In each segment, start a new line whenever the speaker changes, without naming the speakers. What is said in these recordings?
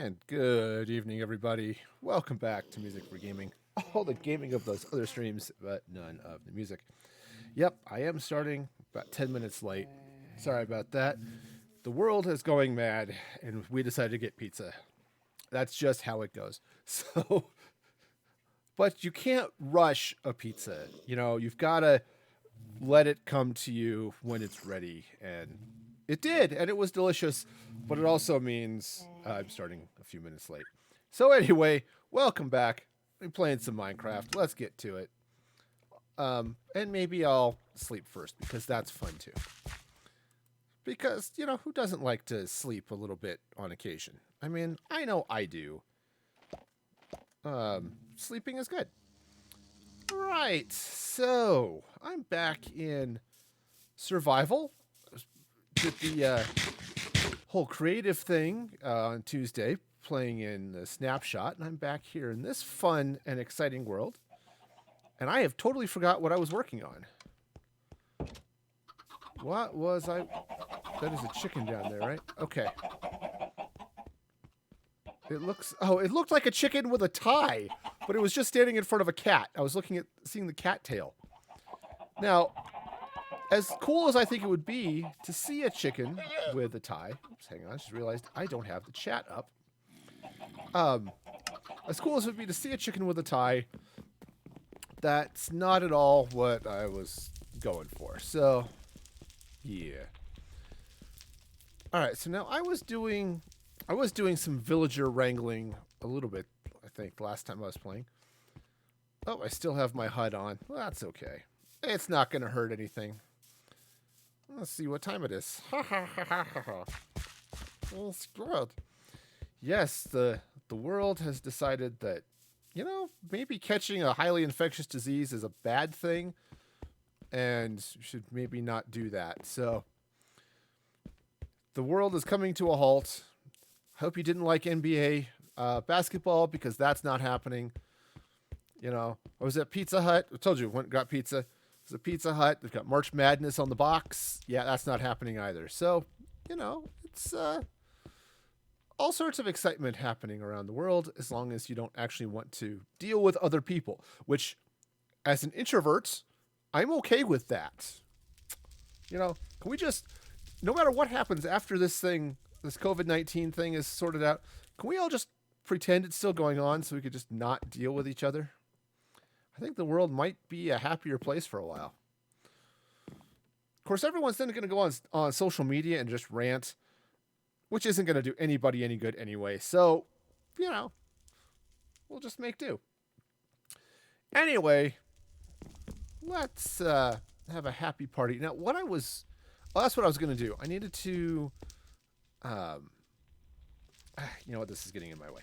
And good evening, everybody. Welcome back to Music for Gaming. All the gaming of those other streams, but none of the music. Yep, I am starting about 10 minutes late. Sorry about that. The world is going mad, and we decided to get pizza. That's just how it goes. So, but you can't rush a pizza. You know, you've got to let it come to you when it's ready. And it did, and it was delicious, but it also means I'm starting a few minutes late. So anyway, welcome back. We're playing some Minecraft. Let's get to it. And maybe I'll sleep first because that's fun too. Because, you know, who doesn't like to sleep a little bit on occasion? I mean, I know I do. Sleeping is good. Right, so I'm back in survival. Did the whole creative thing on Tuesday, playing in the snapshot, and I'm back here in this fun and exciting world. And I have totally forgot what I was working on. What was I? That is a chicken down there, right? Okay. It looks. Oh, it looked like a chicken with a tie, but it was just standing in front of a cat. I was seeing the cat tail. Now, as cool as I think it would be to see a chicken with a tie. Oops, hang on. I just realized I don't have the chat up. As cool as it would be to see a chicken with a tie, that's not at all what I was going for. So, yeah. All right. So now I was doing some villager wrangling a little bit. I think last time I was playing. Oh, I still have my HUD on. Well, that's okay. It's not going to hurt anything. Let's see what time it is. It's good. Yes, the world has decided that, you know, maybe catching a highly infectious disease is a bad thing, and should maybe not do that. So the world is coming to a halt. Hope you didn't like NBA basketball because that's not happening. You know, I was at Pizza Hut. I told you, went and got pizza. It's a Pizza Hut. They've got March Madness on the box. Yeah, that's not happening either. So, you know, it's all sorts of excitement happening around the world as long as you don't actually want to deal with other people, which, as an introvert, I'm okay with that. You know, can we just, no matter what happens after this COVID-19 thing is sorted out, can we all just pretend it's still going on so we could just not deal with each other? I think the world might be a happier place for a while. Of course, everyone's then going to go on social media and just rant, which isn't going to do anybody any good anyway. So, you know, we'll just make do. Anyway, let's have a happy party. Now, that's what I was going to do. I needed to, you know what, this is getting in my way.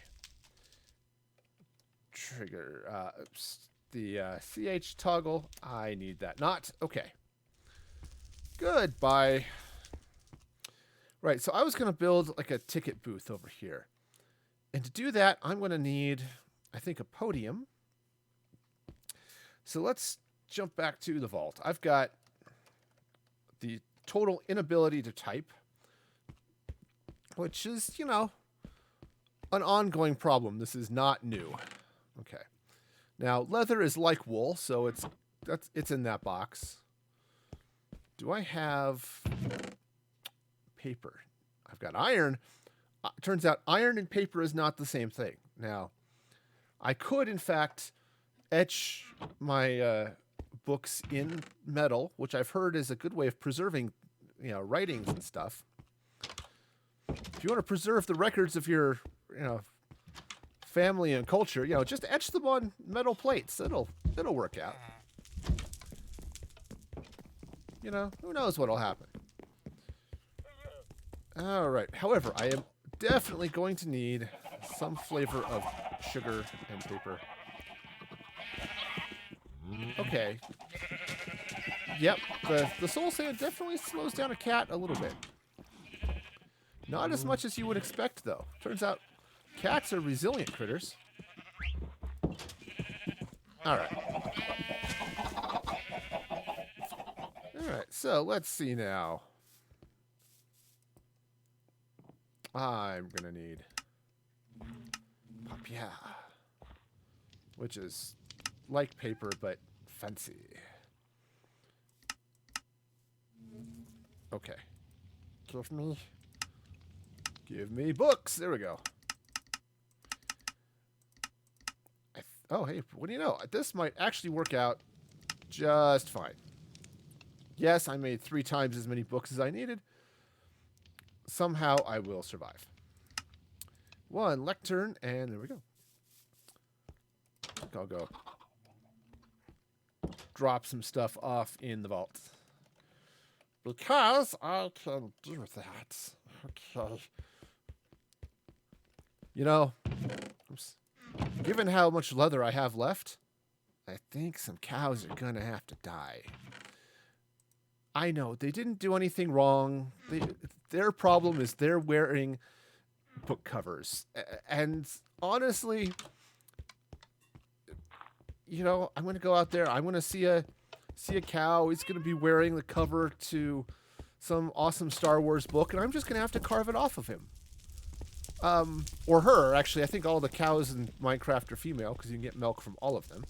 Trigger, oops. The CH toggle, I need that not. Okay. Goodbye. Right, so I was going to build like a ticket booth over here. And to do that, I'm going to need, I think, a podium. So let's jump back to the vault. I've got the total inability to type, which is, you know, an ongoing problem. This is not new. Okay. Now, leather is like wool, so it's in that box. Do I have paper? I've got iron. Turns out iron and paper is not the same thing. Now, I could, in fact, etch my books in metal, which I've heard is a good way of preserving, you know, writings and stuff. If you want to preserve the records of your, you know, family and culture, you know, just etch them on metal plates. It'll work out. You know, who knows what'll happen. All right. However, I am definitely going to need some flavor of sugar and paper. Okay. Yep, the soul sand definitely slows down a cat a little bit. Not as much as you would expect, though. Turns out cats are resilient critters. All right. All right, so let's see now. I'm going to need Papier. Which is like paper, but fancy. Okay. Give me books. There we go. Oh, hey, what do you know? This might actually work out just fine. Yes, I made 3 times as many books as I needed. Somehow I will survive. 1 lectern, and there we go. I'll go drop some stuff off in the vault. Because I can do that. Okay. You know, given how much leather I have left, I think some cows are gonna have to die. I know, they didn't do anything wrong. Their problem is they're wearing book covers. And honestly, you know, I'm gonna go out there, I'm gonna see a cow, he's gonna be wearing the cover to some awesome Star Wars book, and I'm just gonna have to carve it off of him. Or her, actually. I think all the cows in Minecraft are female, because you can get milk from all of them.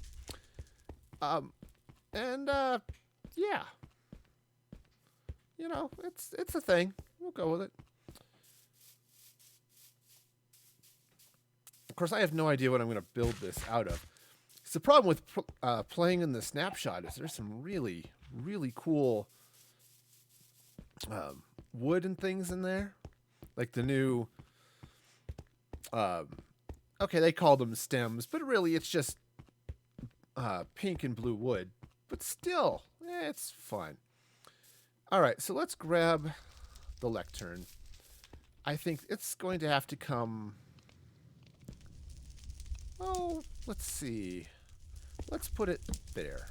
Yeah. You know, it's a thing. We'll go with it. Of course, I have no idea what I'm going to build this out of. It's the problem with playing in the snapshot is there's some really, really cool wood and things in there. Like the new... okay, they call them stems, but really it's just pink and blue wood. But still, it's fun. All right, so let's grab the lectern. I think it's going to have to come... Oh, let's see. Let's put it there.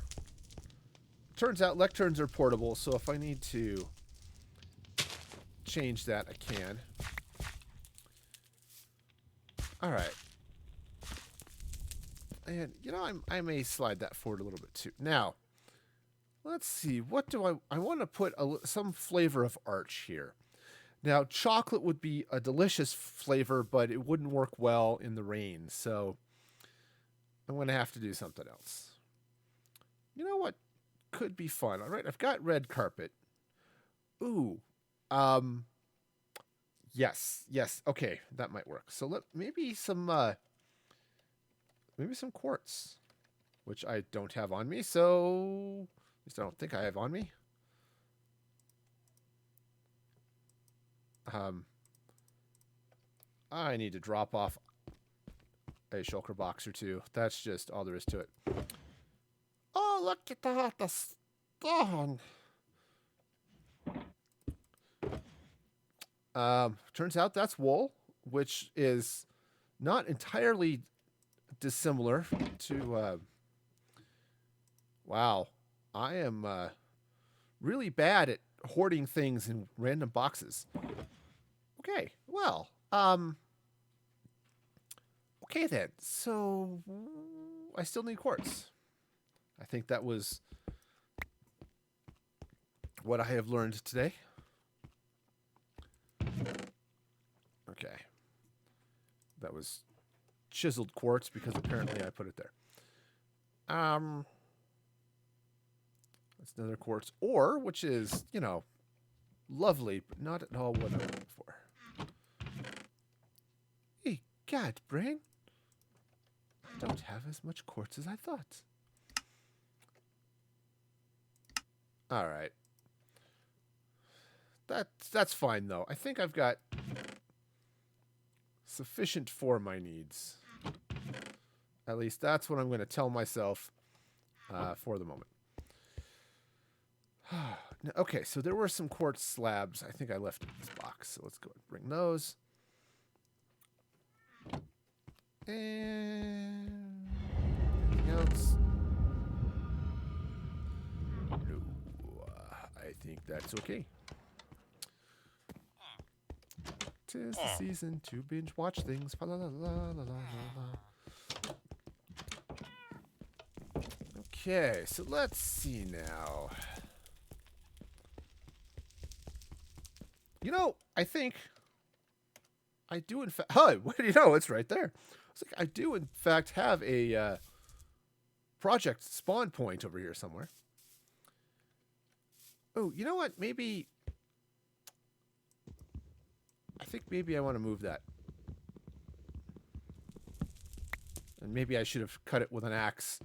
Turns out lecterns are portable, so if I need to change that, I can. All right. And, you know, I may slide that forward a little bit too. Now, let's see. What do I want to put some flavor of arch here. Now, chocolate would be a delicious flavor, but it wouldn't work well in the rain. So I'm going to have to do something else. You know what could be fun? All right, I've got red carpet. Ooh. Yes. Okay, that might work. So maybe some quartz, which I don't have on me. So at least I don't think I have on me. I need to drop off a shulker box or 2. That's just all there is to it. Oh, look at that, the stone. Turns out that's wool, which is not entirely dissimilar to... wow, I am really bad at hoarding things in random boxes. Okay, well, okay then. So I still need quartz. I think that was what I have learned today. Okay. That was chiseled quartz because apparently I put it there. That's another quartz ore, which is, you know, lovely, but not at all what I'm looking for. Hey, God, brain. I don't have as much quartz as I thought. All right. That's fine, though. I think I've got sufficient for my needs. At least that's what I'm going to tell myself for the moment. Okay, so there were some quartz slabs I think I left in this box. So let's go and bring those. And anything else? No, I think that's okay. 'Tis the season to binge watch things. La, la, la, la, la, la. Okay, so let's see now. You know, I think I do in fact. Huh, what do you know? It's right there. It's like I do in fact have a project spawn point over here somewhere. Oh, you know what? Maybe I think maybe I want to move that. And maybe I should have cut it with an axe.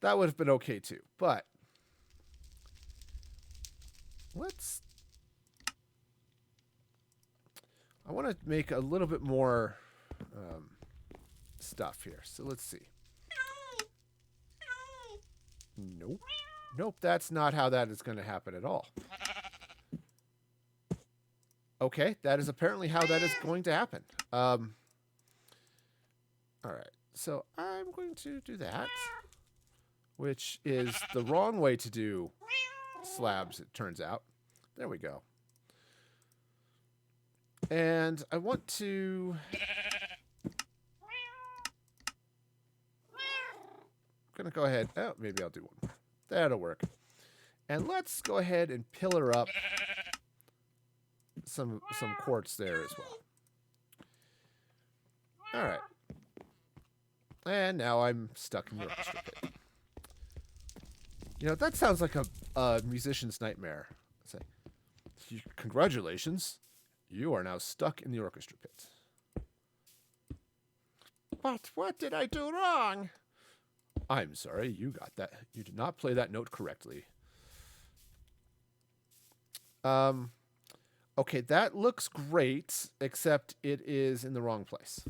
That would have been okay too. But let's... I want to make a little bit more stuff here. So let's see. Nope. Nope, that's not how that is going to happen at all. Okay, that is apparently how that is going to happen. All right, so I'm going to do that, which is the wrong way to do slabs, it turns out. There we go. And I want to... I'm going to go ahead... Oh, maybe I'll do one more. That'll work. And let's go ahead and pillar up some quartz there as well. All right. And now I'm stuck in the orchestra pit. You know, that sounds like a musician's nightmare. Say, congratulations. You are now stuck in the orchestra pit. But what did I do wrong? I'm sorry, you got that. You did not play that note correctly. Okay, that looks great, except it is in the wrong place.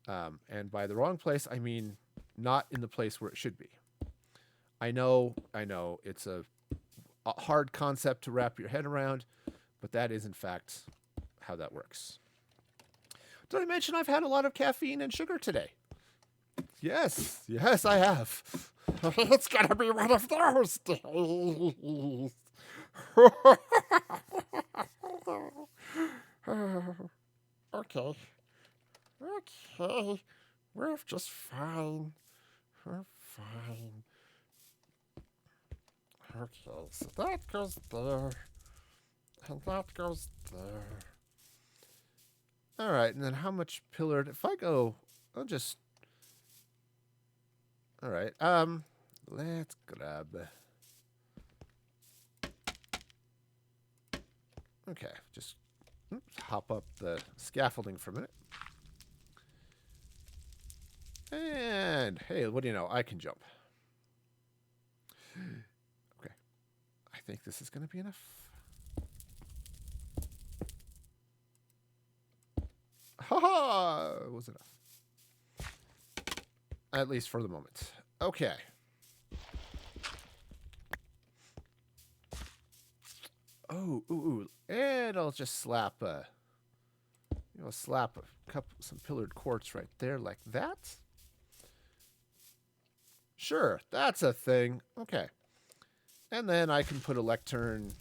And by the wrong place, I mean not in the place where it should be. I know, it's a hard concept to wrap your head around, but that is, in fact, how that works. Did I mention I've had a lot of caffeine and sugar today? Yes, I have. It's gonna be one of those days. Okay. We're just fine. We're fine. Okay, so that goes there. And that goes there. Alright, and then how much pillared? If I go, I'll just... Alright, let's grab... Okay, just hop up the scaffolding for a minute. And, hey, what do you know? I can jump. Okay. I think this is going to be enough. Ha-ha! It was enough. At least for the moment. Okay. Oh, ooh. And I'll just slap some pillared quartz right there like that. Sure, that's a thing. Okay. And then I can put a lectern.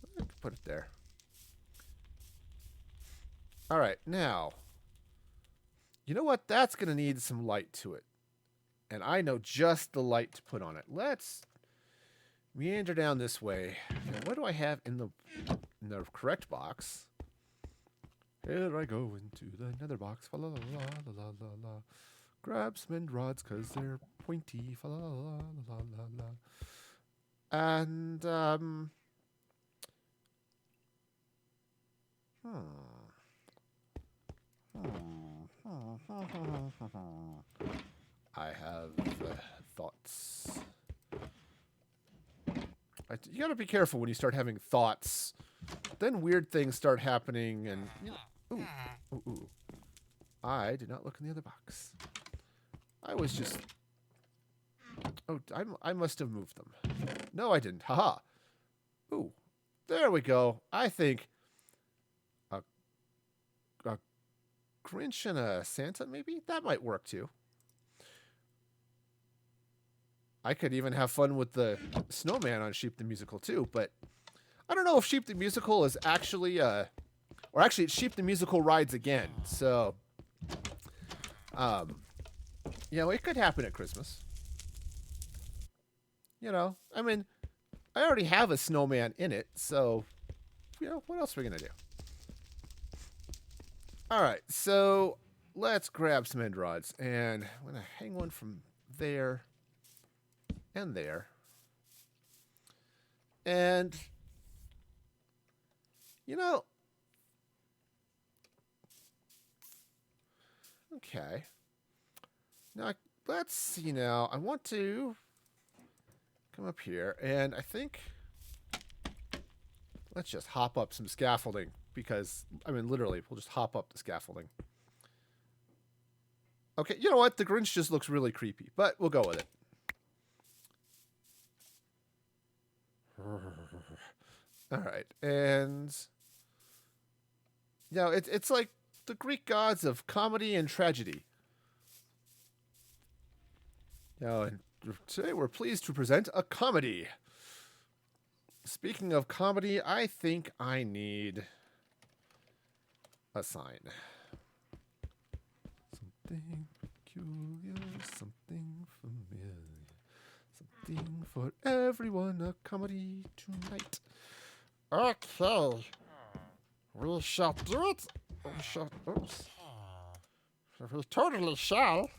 I can put it there. All right, now, you know what? That's going to need some light to it. And I know just the light to put on it. Let's meander down this way. Now, what do I have in the correct box? Here I go into the nether box. Fa la la la la la la. Grab some end rods because they're pointy. Fa la la la la la la. And I have thoughts. You gotta be careful when you start having thoughts. Then weird things start happening, and ooh. I did not look in the other box. I was just... Oh, I must have moved them. No, I didn't. Haha. Ooh, there we go. I think a Grinch and a Santa, maybe? That might work, too. I could even have fun with the snowman on Sheep the Musical, too, but I don't know if Sheep the Musical is actually, or actually it's Sheep the Musical Rides Again, so, you know, it could happen at Christmas. You know, I mean, I already have a snowman in it, so, what else are we going to do? All right, so let's grab some end rods, and I'm going to hang one from there and there. And, okay. Now, let's see now. I want to come up here, and I think let's just hop up some scaffolding because, literally, we'll just hop up the scaffolding. Okay, you know what? The Grinch just looks really creepy, but we'll go with it. All right, and it's like the Greek gods of comedy and tragedy. And today we're pleased to present a comedy. Speaking of comedy, I think I need a sign. Something peculiar, something familiar, something for everyone, a comedy tonight. Okay. We shall do it. Oops. We totally shall.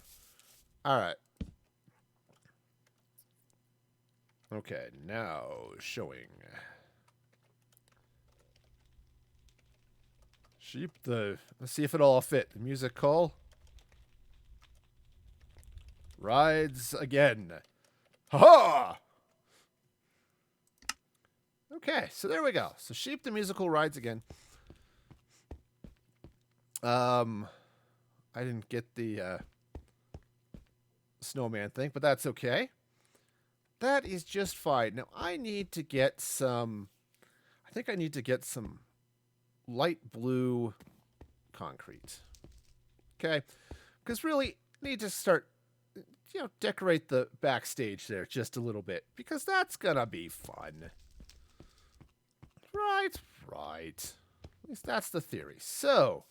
All right. Okay, now showing. Sheep let's see if it'll all fit. The music call. Rides again. Ha-ha! Okay, so there we go. So Sheep the musical rides again. I didn't get the snowman thing, but that's okay. That is just fine. Now I need to get some. I think I need to get some light blue concrete. Okay, because really need to start, decorate the backstage there just a little bit because that's gonna be fun. Right. At least that's the theory. So,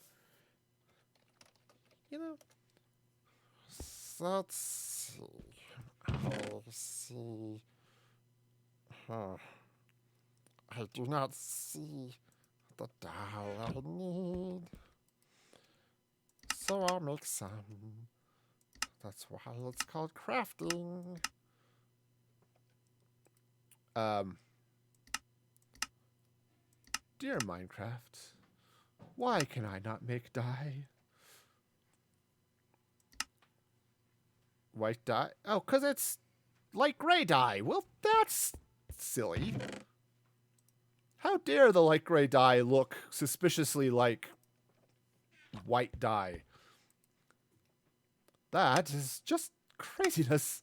let's see. I'll see. I do not see the doll I need. So I'll make some. That's why it's called crafting. Dear Minecraft, why can I not make dye? White dye? Oh, because it's light gray dye. Well, that's silly. How dare the light gray dye look suspiciously like white dye? That is just craziness.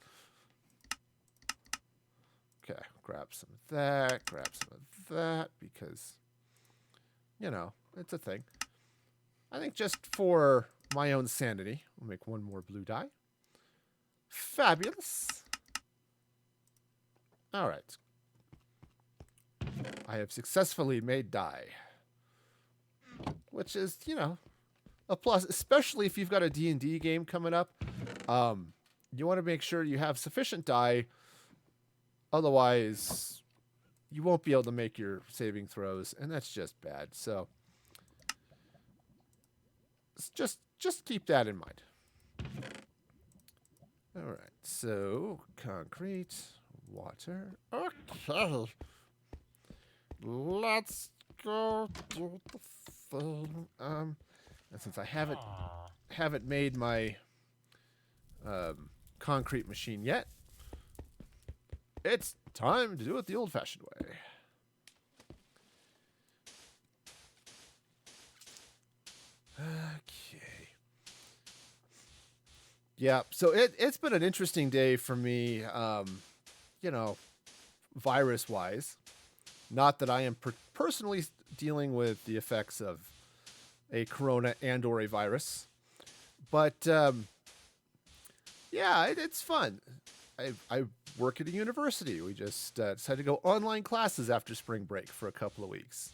Okay, grab some of that, grab some of that, because, it's a thing. I think just for my own sanity, we'll make one more blue dye. Fabulous. All right. I have successfully made dye. Which is, a plus, especially if you've got a D&D game coming up. You want to make sure you have sufficient dye. Otherwise, you won't be able to make your saving throws, and that's just bad. So, just keep that in mind. All right, so concrete, water. Okay, let's go do the thing. And since I haven't made my concrete machine yet, it's time to do it the old-fashioned way. Okay. Yeah, so it's been an interesting day for me, virus-wise. Not that I am personally dealing with the effects of a corona and or a virus. But, yeah, it's fun. I work at a university. We just decided to go online classes after spring break for a couple of weeks.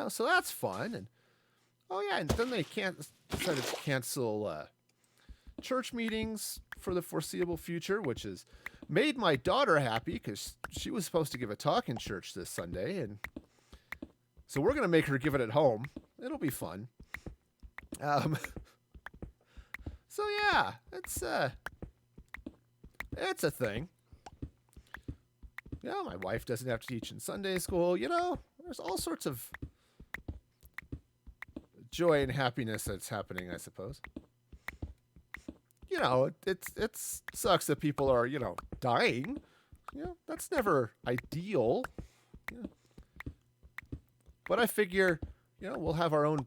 So that's fun. And, oh, yeah, and then they decided to cancel church meetings for the foreseeable future, which has made my daughter happy because she was supposed to give a talk in church this Sunday, and so we're going to make her give it at home. It'll be fun. So yeah, it's a thing. You know, my wife doesn't have to teach in Sunday school. You know, there's all sorts of joy and happiness that's happening, I suppose. You know, it sucks that people are, you know, dying. You know, that's never ideal. You know. But I figure, you know, we'll have our own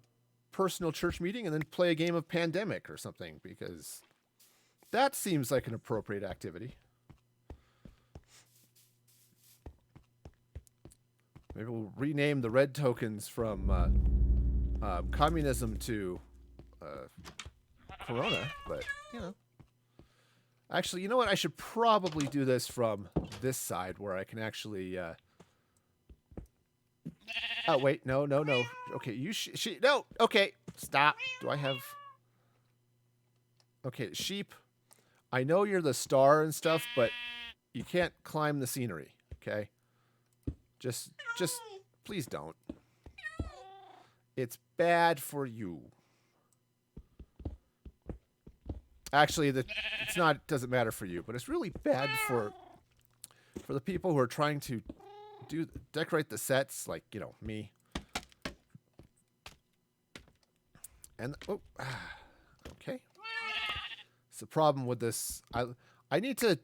personal church meeting and then play a game of Pandemic or something, because that seems like an appropriate activity. Maybe we'll rename the red tokens from communism to Corona, but, you know. Actually, you know what? I should probably do this from this side where I can actually... Oh, wait. No. Okay, no. Okay, stop. Do I have... Okay, sheep. I know you're the star and stuff, but you can't climb the scenery, okay? Just please don't. It's bad for you. Actually, it's not. It doesn't matter for you, but it's really bad for the people who are trying to decorate the sets, like, you know, me. And okay. It's the problem with this. I need to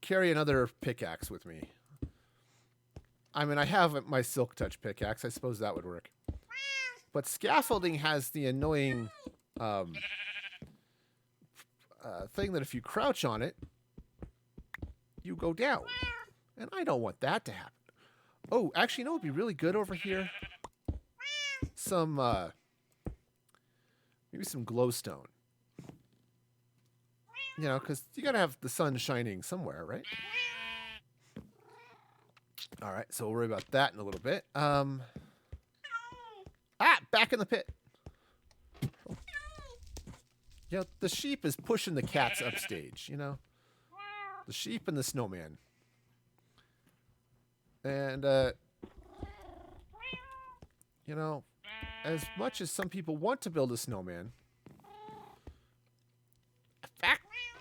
carry another pickaxe with me. I mean, I have my Silk Touch pickaxe. I suppose that would work. But scaffolding has the annoying thing that if you crouch on it, you go down. And I don't want that to happen. Oh, actually, you know what would be really good over here? Some, maybe some glowstone. You know, because you got to have the sun shining somewhere, right? All right, so we'll worry about that in a little bit. Back in the pit. You know, the sheep is pushing the cats upstage, you know? The sheep and the snowman. And, you know, as much as some people want to build a snowman...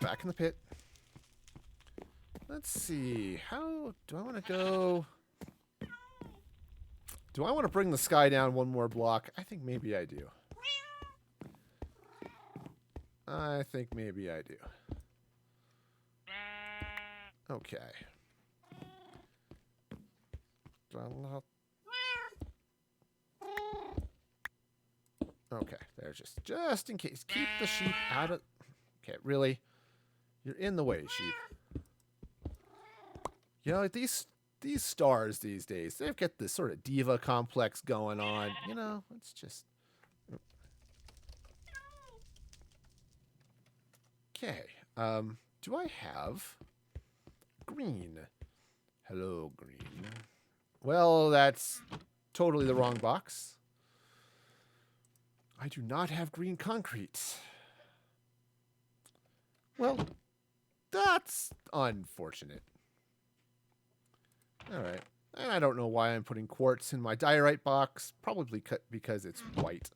Back in the pit. Let's see. How do I want to go? Do I want to bring the sky down one more block? I think maybe I do. I think maybe I do. Okay. Okay, there, just in case. Keep the sheep out of... Okay, really? You're in the way, sheep. You know, these stars these days, they've got this sort of diva complex going on. You know, it's just... Okay. Do I have green? Hello, green. Well, that's totally the wrong box. I do not have green concrete. Well, that's unfortunate. All right. And I don't know why I'm putting quartz in my diorite box. Probably because it's white.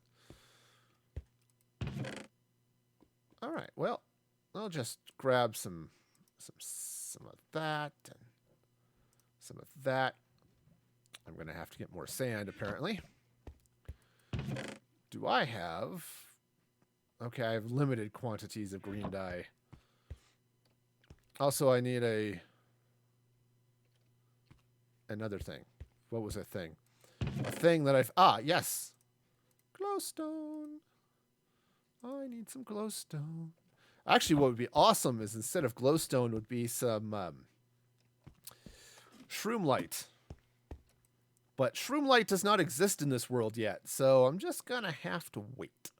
All right. Well, I'll just grab some of that and some of that. I'm going to have to get more sand, apparently. Do I have... Okay, I have limited quantities of green dye. Also, I need another thing. What was a thing? A thing that I've... Ah, yes! Glowstone. I need some glowstone. Actually, what would be awesome is instead of glowstone would be some shroom light. But shroom light does not exist in this world yet, so I'm just gonna have to wait.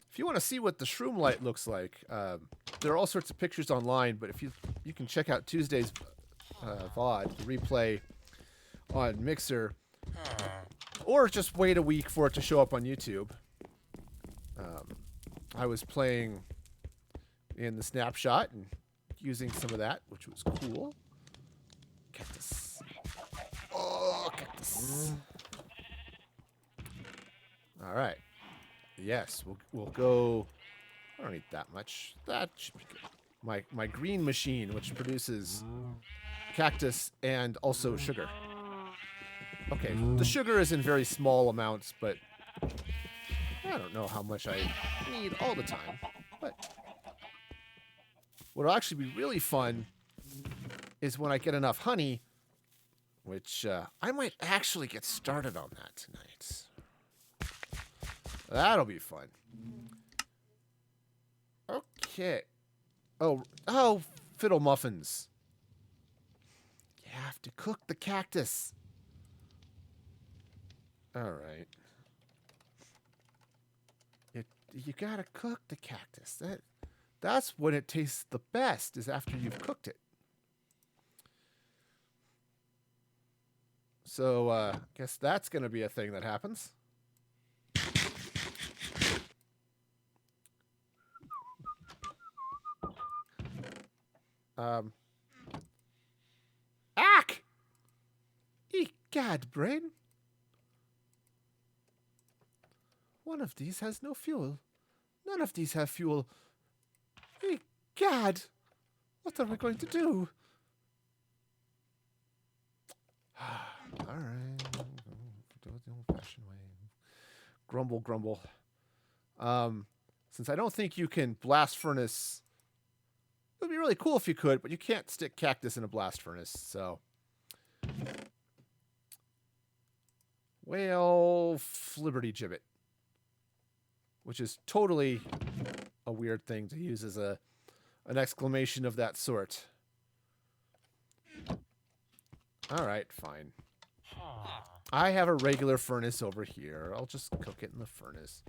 If you want to see what the shroom light looks like, there are all sorts of pictures online, but if you can check out Tuesday's VOD, replay on Mixer, or just wait a week for it to show up on YouTube. I was playing in the snapshot and using some of that, which was cool. Cactus. Oh, cactus. All right. Yes, we'll go. I don't need that much. That should be good. My green machine, which produces cactus and also sugar. Okay, the sugar is in very small amounts, but I don't know how much I need all the time. But what'll actually be really fun is when I get enough honey, which I might actually get started on that tonight. That'll be fun. Okay. Oh, fiddle muffins. You have to cook the cactus. All right. You gotta cook the cactus. That's when it tastes the best, is after you've cooked it. So, I guess that's gonna be a thing that happens. Ack! Egad, brain. One of these has no fuel. None of these have fuel. Egad! What are we going to do? Alright. Do it the old-fashioned way. Grumble, grumble. Since I don't think you can blast furnace... It would be really cool if you could, but you can't stick cactus in a blast furnace, so... Well, flibberty gibbet. Which is totally a weird thing to use as an exclamation of that sort. Alright, fine. I have a regular furnace over here. I'll just cook it in the furnace.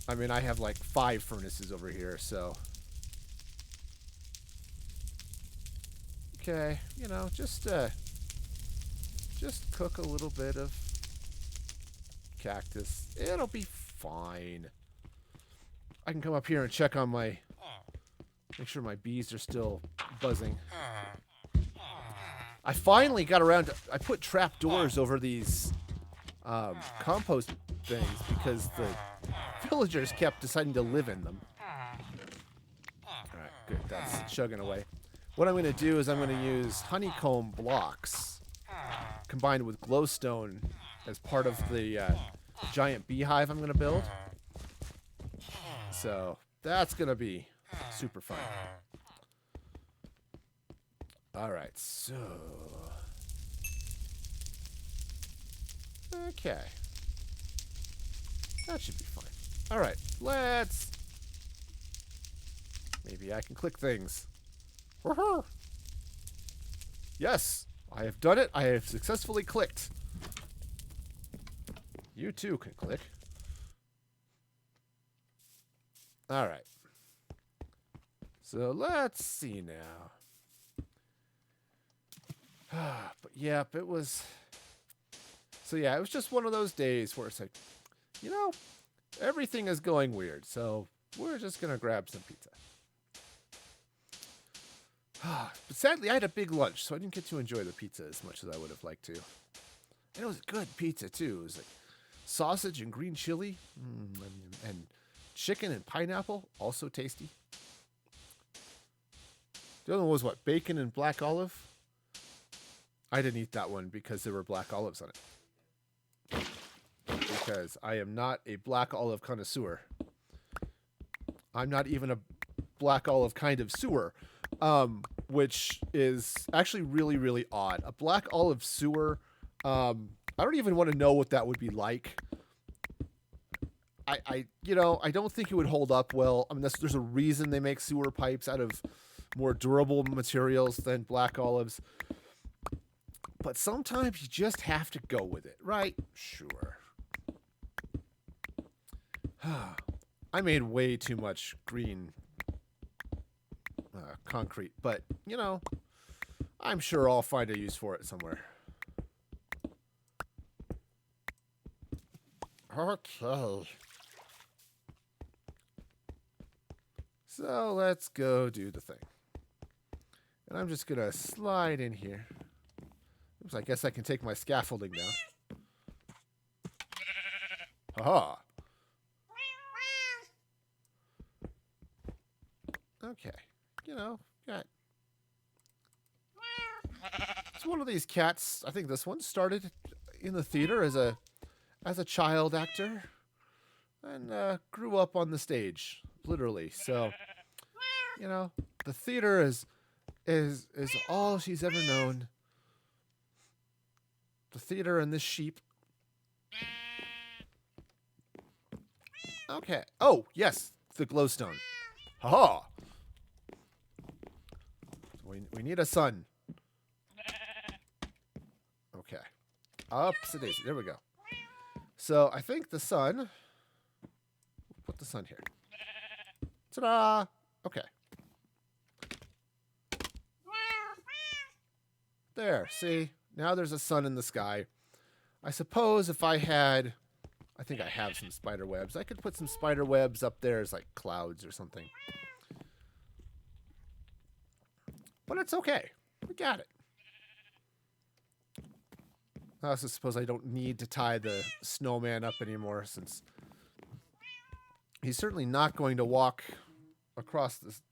I mean, I have like 5 furnaces over here, so... Okay, you know, just cook a little bit of cactus. It'll be fine. I can come up here and check on my... Make sure my bees are still buzzing. I finally got around to... I put trap doors over these compost things because the villagers kept deciding to live in them. Alright, good. That's chugging away. What I'm going to do is I'm going to use honeycomb blocks combined with glowstone as part of the giant beehive I'm going to build. So that's going to be super fun. Alright, so... Okay. That should be fine. Alright, let's... Maybe I can click things. Yes, I have done it. I have successfully clicked. You too can click. Alright. So let's see now. But yep, it was... So yeah, it was just one of those days where it's like, you know, everything is going weird, so we're just going to grab some pizza. But sadly, I had a big lunch, so I didn't get to enjoy the pizza as much as I would have liked to. And it was good pizza, too. It was like sausage and green chili, and chicken and pineapple, also tasty. The other one was what, bacon and black olive? I didn't eat that one because there were black olives on it. Because I am not a black olive connoisseur. I'm not even a black olive kind of sewer. Which is actually really, really odd. A black olive sewer, I don't even want to know what that would be like. You know, I don't think it would hold up well. I mean, there's a reason they make sewer pipes out of more durable materials than black olives. But sometimes you just have to go with it, right? Sure. I made way too much green concrete, but, you know, I'm sure I'll find a use for it somewhere. Okay. So let's go do the thing. And I'm just going to slide in here. Oops, I guess I can take my scaffolding now. Haha. Okay. You know, got. It's one of these cats. I think this one started in the theater as a child actor and grew up on the stage, literally. So, you know, the theater is all she's ever known. The theater and this sheep. Okay. Oh, yes, the glowstone. Haha. We need a sun. Okay. Upsy daisy. There we go. So I think the sun. We'll put the sun here. Ta-da! Okay. There. See? Now there's a sun in the sky. I suppose if I had... I think I have some spider webs. I could put some spider webs up there as like clouds or something. But it's okay. We got it. I also suppose I don't need to tie the snowman up anymore since he's certainly not going to walk across this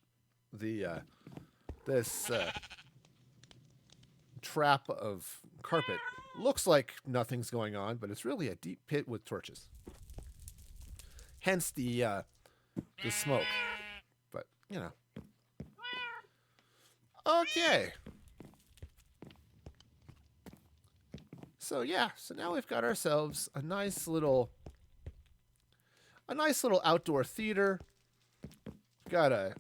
trap of carpet. Looks like nothing's going on, but it's really a deep pit with torches. Hence the smoke. But, you know. Okay. So yeah, so now we've got ourselves a nice little outdoor theater. We've got a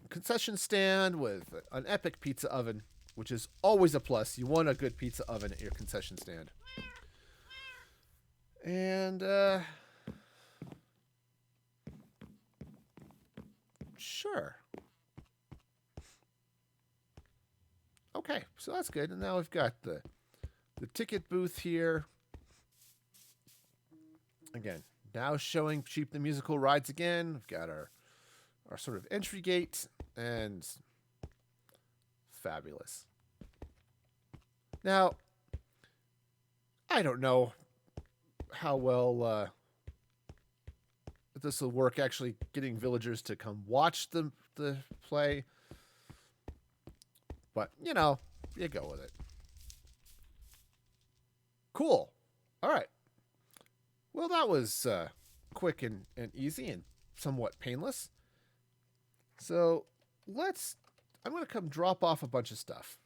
concession stand with an epic pizza oven, which is always a plus. You want a good pizza oven at your concession stand. And sure. Okay, so that's good. And now we've got the ticket booth here. Again, now showing Cheap the Musical rides again. We've got our sort of entry gate, and fabulous. Now, I don't know how well this will work actually getting villagers to come watch the play. But, you know, you go with it. Cool. All right. Well, that was quick and easy and somewhat painless. So I'm going to come drop off a bunch of stuff.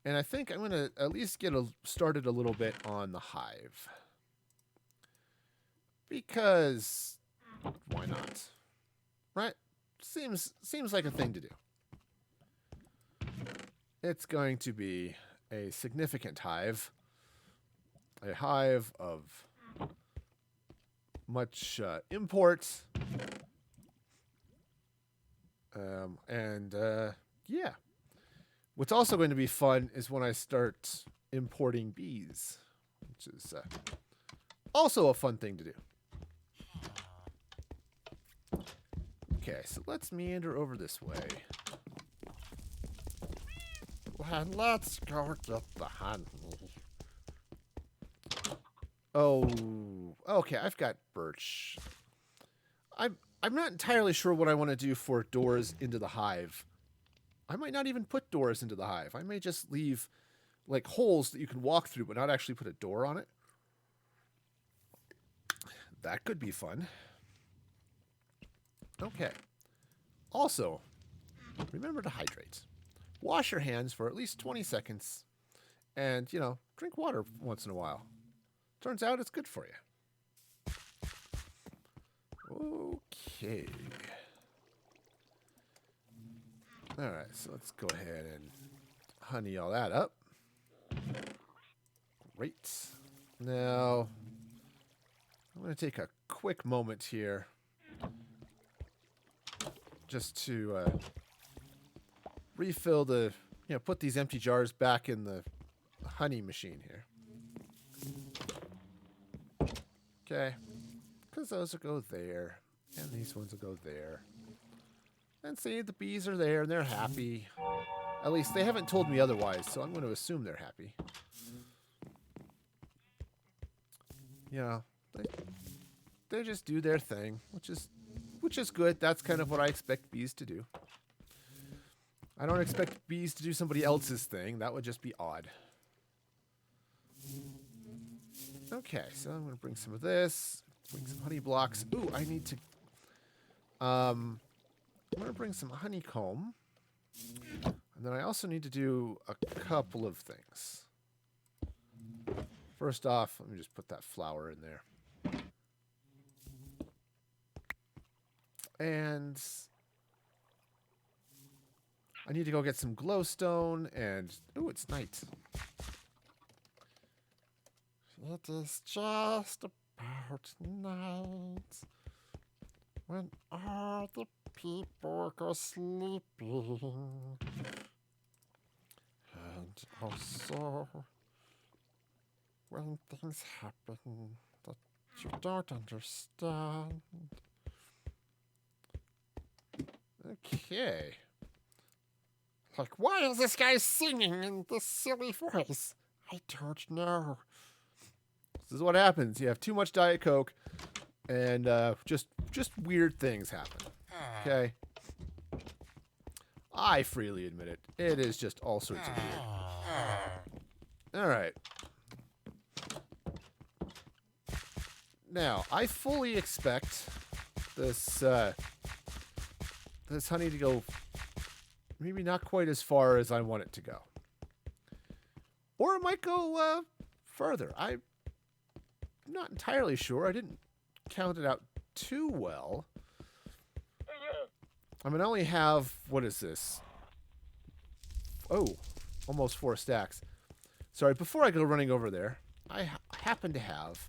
And I think I'm going to at least get started a little bit on the hive. Because why not? Right? Seems like a thing to do. It's going to be a significant hive. A hive of much import. Yeah. What's also going to be fun is when I start importing bees, which is also a fun thing to do. Okay, so let's meander over this way. And let's go get the honey. Oh, okay, I've got birch. I'm not entirely sure what I want to do for doors into the hive. I might not even put doors into the hive. I may just leave like holes that you can walk through, but not actually put a door on it. That could be fun. Okay. Also, remember to hydrate. Wash your hands for at least 20 seconds. And, you know, drink water once in a while. Turns out it's good for you. Okay. All right, so let's go ahead and honey all that up. Great. Now, I'm going to take a quick moment here just to refill put these empty jars back in the honey machine here. Okay. Because those will go there, and these ones will go there. And see, the bees are there and they're happy. At least they haven't told me otherwise, so I'm going to assume they're happy. Yeah, they just do their thing, which is good. That's kind of what I expect bees to do. I don't expect bees to do somebody else's thing. That would just be odd. Okay, so I'm going to bring some of this. Bring some honey blocks. Ooh, I need to... I'm going to bring some honeycomb. And then I also need to do a couple of things. First off, let me just put that flower in there. And I need to go get some glowstone and... Ooh, it's night. It is just about night when all the people go sleeping. And also when things happen that you don't understand. Okay. Like, why is this guy singing in this silly voice? I don't know. This is what happens. You have too much Diet Coke, and just weird things happen. Okay? I freely admit it. It is just all sorts of weird. All right. Now, I fully expect this this honey to go maybe not quite as far as I want it to go. Or it might go further. I'm not entirely sure. I didn't count it out too well. I mean, I only have, what is this? Oh, almost 4 stacks. Sorry, before I go running over there, I happen to have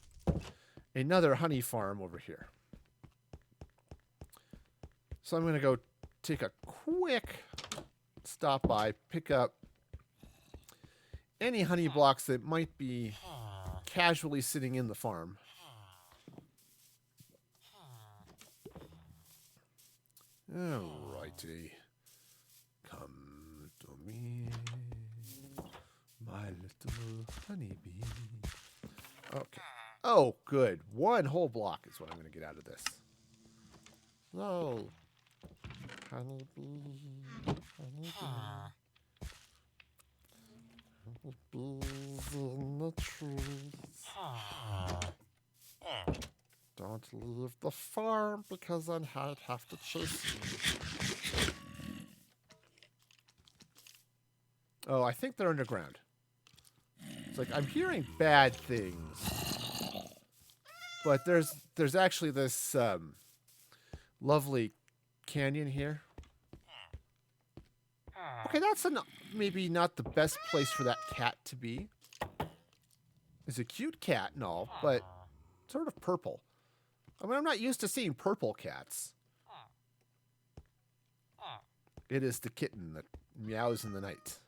another honey farm over here. So I'm going to go take a quick stop by, pick up any honey blocks that might be casually sitting in the farm. Alrighty. Come to me, my little honeybee. Okay. Oh, good. 1 whole block is what I'm going to get out of this. No. Honeybee. Honeybee. Honeybees in the trees. Don't leave the farm because then I'd have to chase you. Oh, I think they're underground. It's like I'm hearing bad things. But there's actually this lovely canyon here. Okay, that's maybe not the best place for that cat to be. It's a cute cat and all, but sort of purple. I mean, I'm not used to seeing purple cats. It is the kitten that meows in the night.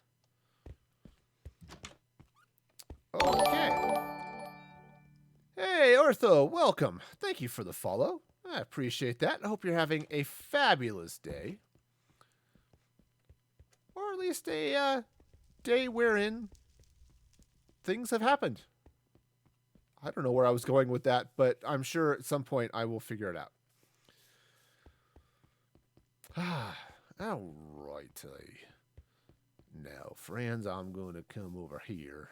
Okay. Hey, Ortho, welcome. Thank you for the follow. I appreciate that. I hope you're having a fabulous day. Or at least a day wherein things have happened. I don't know where I was going with that, but I'm sure at some point I will figure it out. Alrighty. Now, friends, I'm going to come over here.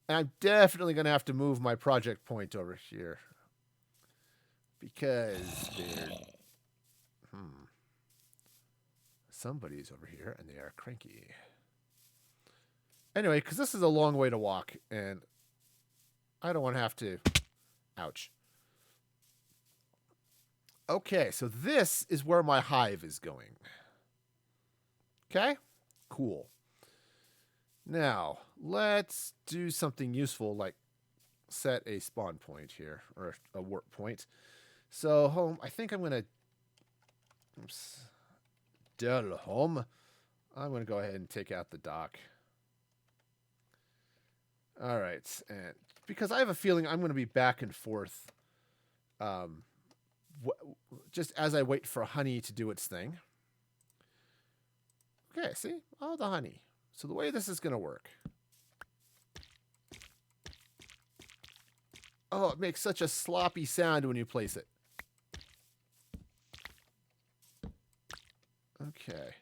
And I'm definitely going to have to move my project point over here. Because they're... Somebody's over here, and they are cranky. Anyway, because this is a long way to walk, and I don't want to have to... Ouch. Okay, so this is where my hive is going. Okay? Cool. Now, let's do something useful, like set a spawn point here, or a warp point. So, home, I think I'm going to... Oops. Home. I'm going to go ahead and take out the dock. All right, and because I have a feeling I'm going to be back and forth just as I wait for honey to do its thing. Okay, see? All the honey. So the way this is going to work. Oh, it makes such a sloppy sound when you place it. Okay.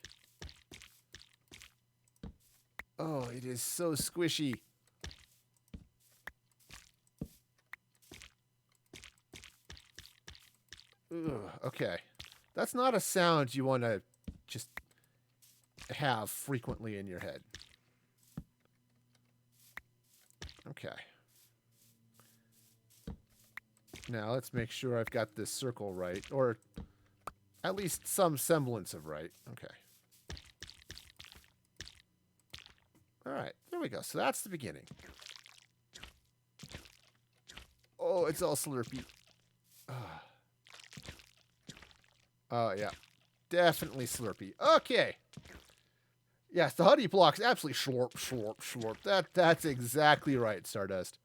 Oh, it is so squishy. Ugh, okay. That's not a sound you want to just have frequently in your head. Okay. Now let's make sure I've got this circle right, or at least some semblance of right. Okay. All right, there we go. So that's the beginning. Oh, it's all slurpy. Oh, yeah. Definitely slurpy. Okay. Yes, the honey blocks absolutely slurp, slurp, slurp. That's exactly right, Stardust.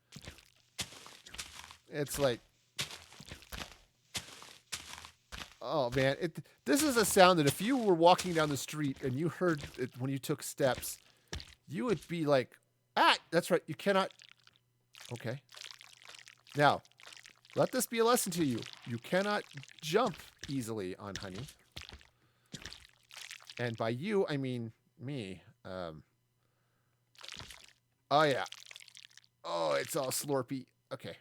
It's like, oh man, this is a sound that if you were walking down the street and you heard it when you took steps, you would be like, ah, that's right, you cannot. Okay. Now, let this be a lesson to you. You cannot jump easily on honey. And by you, I mean me. Oh, yeah. Oh, it's all slurpy. Okay.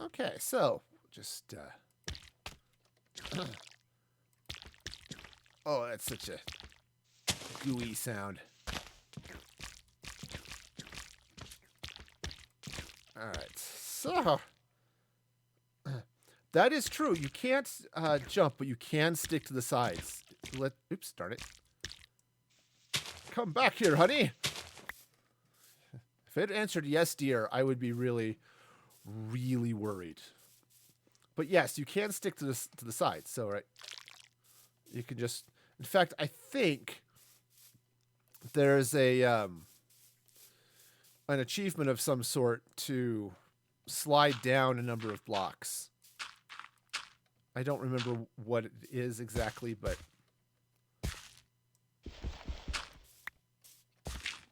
Okay, so just... oh, that's such a gooey sound. All right, so... that is true. You can't jump, but you can stick to the sides. Oops, darn it. Come back here, honey. If it answered yes, dear, I would be really, really worried. But yes, you can stick to the sides. So, right, you can just... in fact, I think there's an achievement of some sort to slide down a number of blocks. I don't remember what it is exactly, but...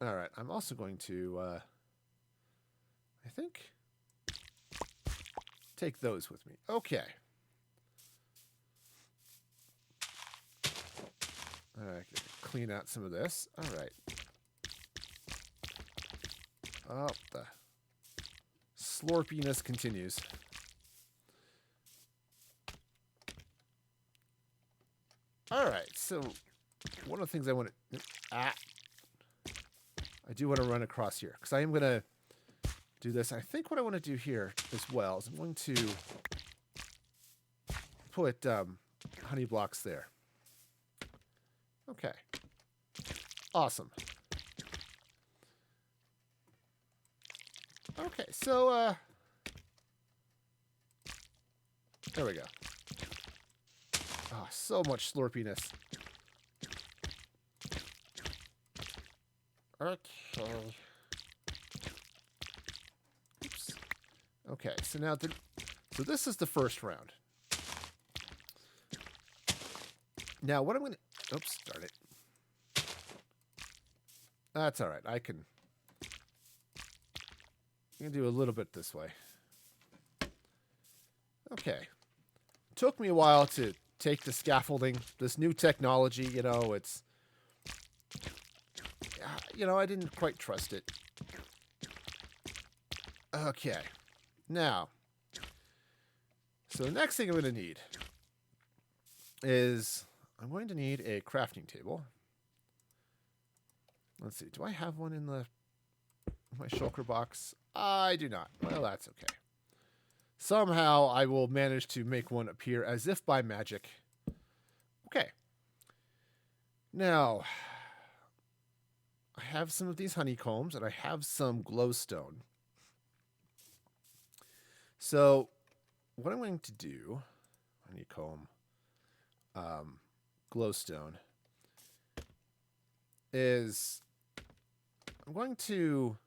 all right, I'm also going to, I think, take those with me. Okay. All right, clean out some of this. All right. Oh, the slurpiness continues. All right, so one of the things I want to... I do want to run across here, because I am going to do this. I think what I want to do here as well is I'm going to put honey blocks there. Okay. Awesome. Okay, so there we go. Oh, so much slurpiness. Okay. Oops. Okay, so now so this is the first round. Now what I'm going to... oops, darn it. That's all right. I can do a little bit this way. Okay. Took me a while to take the scaffolding, this new technology, you know, it's... you know, I didn't quite trust it. Okay. Now, so the next thing I'm going to need is I'm going to need a crafting table. Let's see. Do I have one in my shulker box? I do not. Well, that's okay. Somehow I will manage to make one appear as if by magic. Okay. Now, I have some of these honeycombs, and I have some glowstone. So, what I'm going to do, honeycomb, glowstone, is I'm going to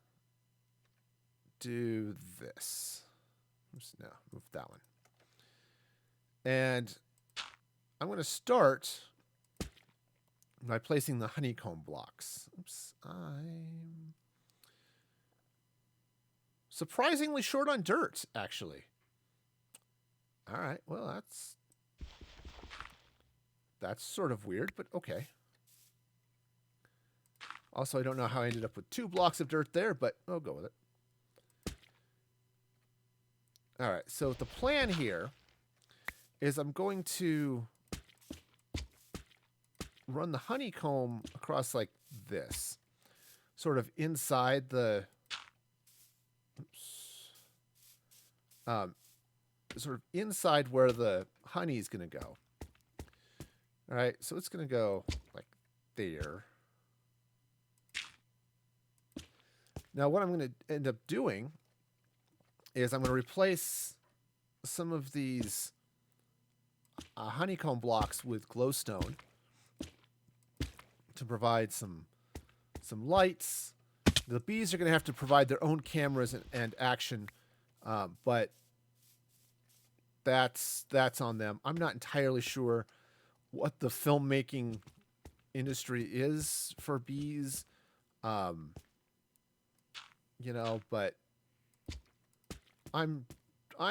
do this. Oops, no, move that one. And I'm going to start by placing the honeycomb blocks. Oops, I'm surprisingly short on dirt, actually. All right, well, that's sort of weird, but okay. Also, I don't know how I ended up with 2 blocks of dirt there, but I'll go with it. All right, so the plan here is I'm going to run the honeycomb across like this, sort of inside the, sort of inside where the honey is going to go. All right, so it's going to go like there. Now, what I'm going to end up doing is I'm going to replace some of these honeycomb blocks with glowstone to provide some lights. The bees are going to have to provide their own cameras and action, but that's on them. I'm not entirely sure what the filmmaking industry is for bees, you know, but I'm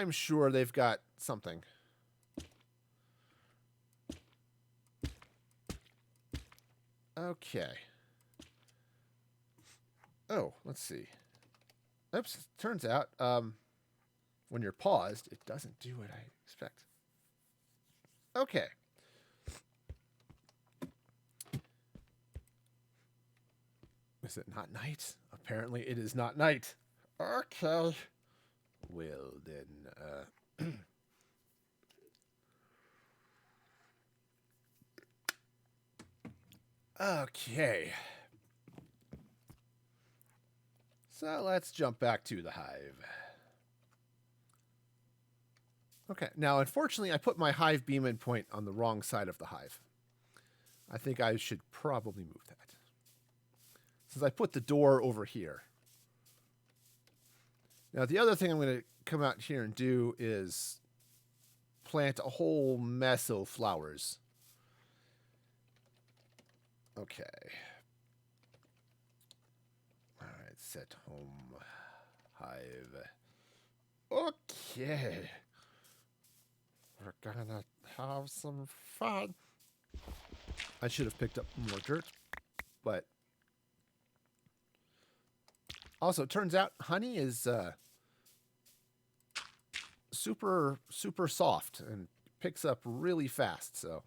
sure they've got something. Okay. Oh, let's see. Oops, turns out when you're paused, it doesn't do what I expect. Okay. Is it not night? Apparently it is not night. Okay. Well, then, okay. So let's jump back to the hive. Okay, now unfortunately I put my hive beam in point on the wrong side of the hive. I think I should probably move that. Since I put the door over here. Now the other thing I'm going to come out here and do is plant a whole mess of flowers. Okay. Alright, set home hive. Okay. We're gonna have some fun. I should have picked up more dirt, but also it turns out honey is super soft and picks up really fast, so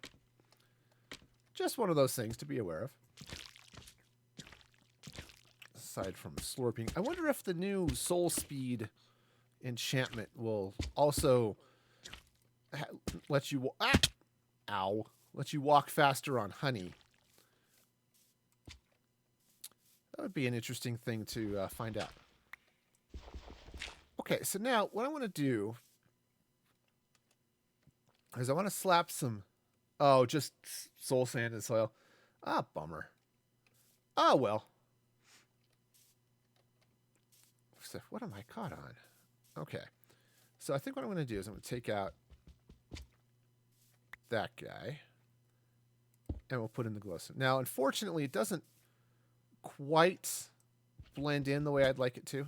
just one of those things to be aware of. Aside from slurping, I wonder if the new soul speed enchantment will also let you let you walk faster on honey. That would be an interesting thing to find out. Okay, so now what I want to do is I want to slap some... Oh, just soul sand and soil. Ah, bummer. Oh, well. So what am I caught on? Okay. So I think what I'm going to do is I'm going to take out that guy. And we'll put in the glowstone. Now, unfortunately, it doesn't quite blend in the way I'd like it to.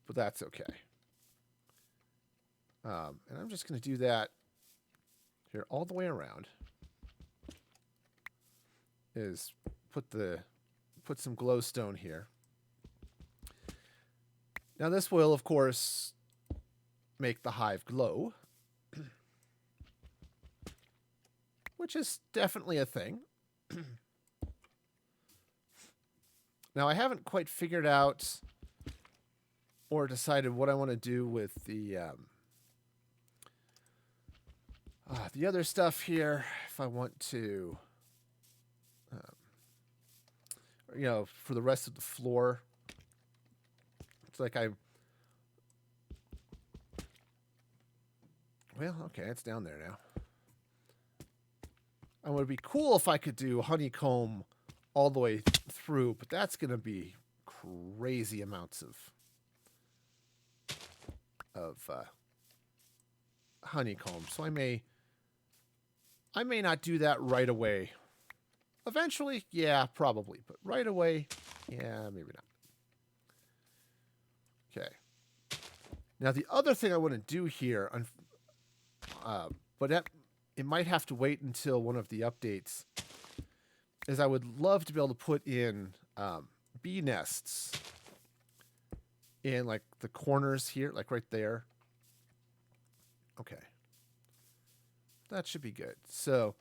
But that's okay. And I'm just going to do that here all the way around. Is put some glowstone here. Now this will, of course, make the hive glow. Which is definitely a thing. Now I haven't quite figured out or decided what I want to do with the other stuff here. If I want to, you know, for the rest of the floor. It's like well, okay, it's down there now. It would be cool if I could do honeycomb all the way through, but that's going to be crazy amounts of of honeycomb, so I may not do that right away. Eventually, yeah, probably, but right away, yeah, maybe not. Okay. Now the other thing I want to do here, but it might have to wait until one of the updates, is I would love to be able to put in bee nests in like the corners here, like right there. Okay. That should be good. So,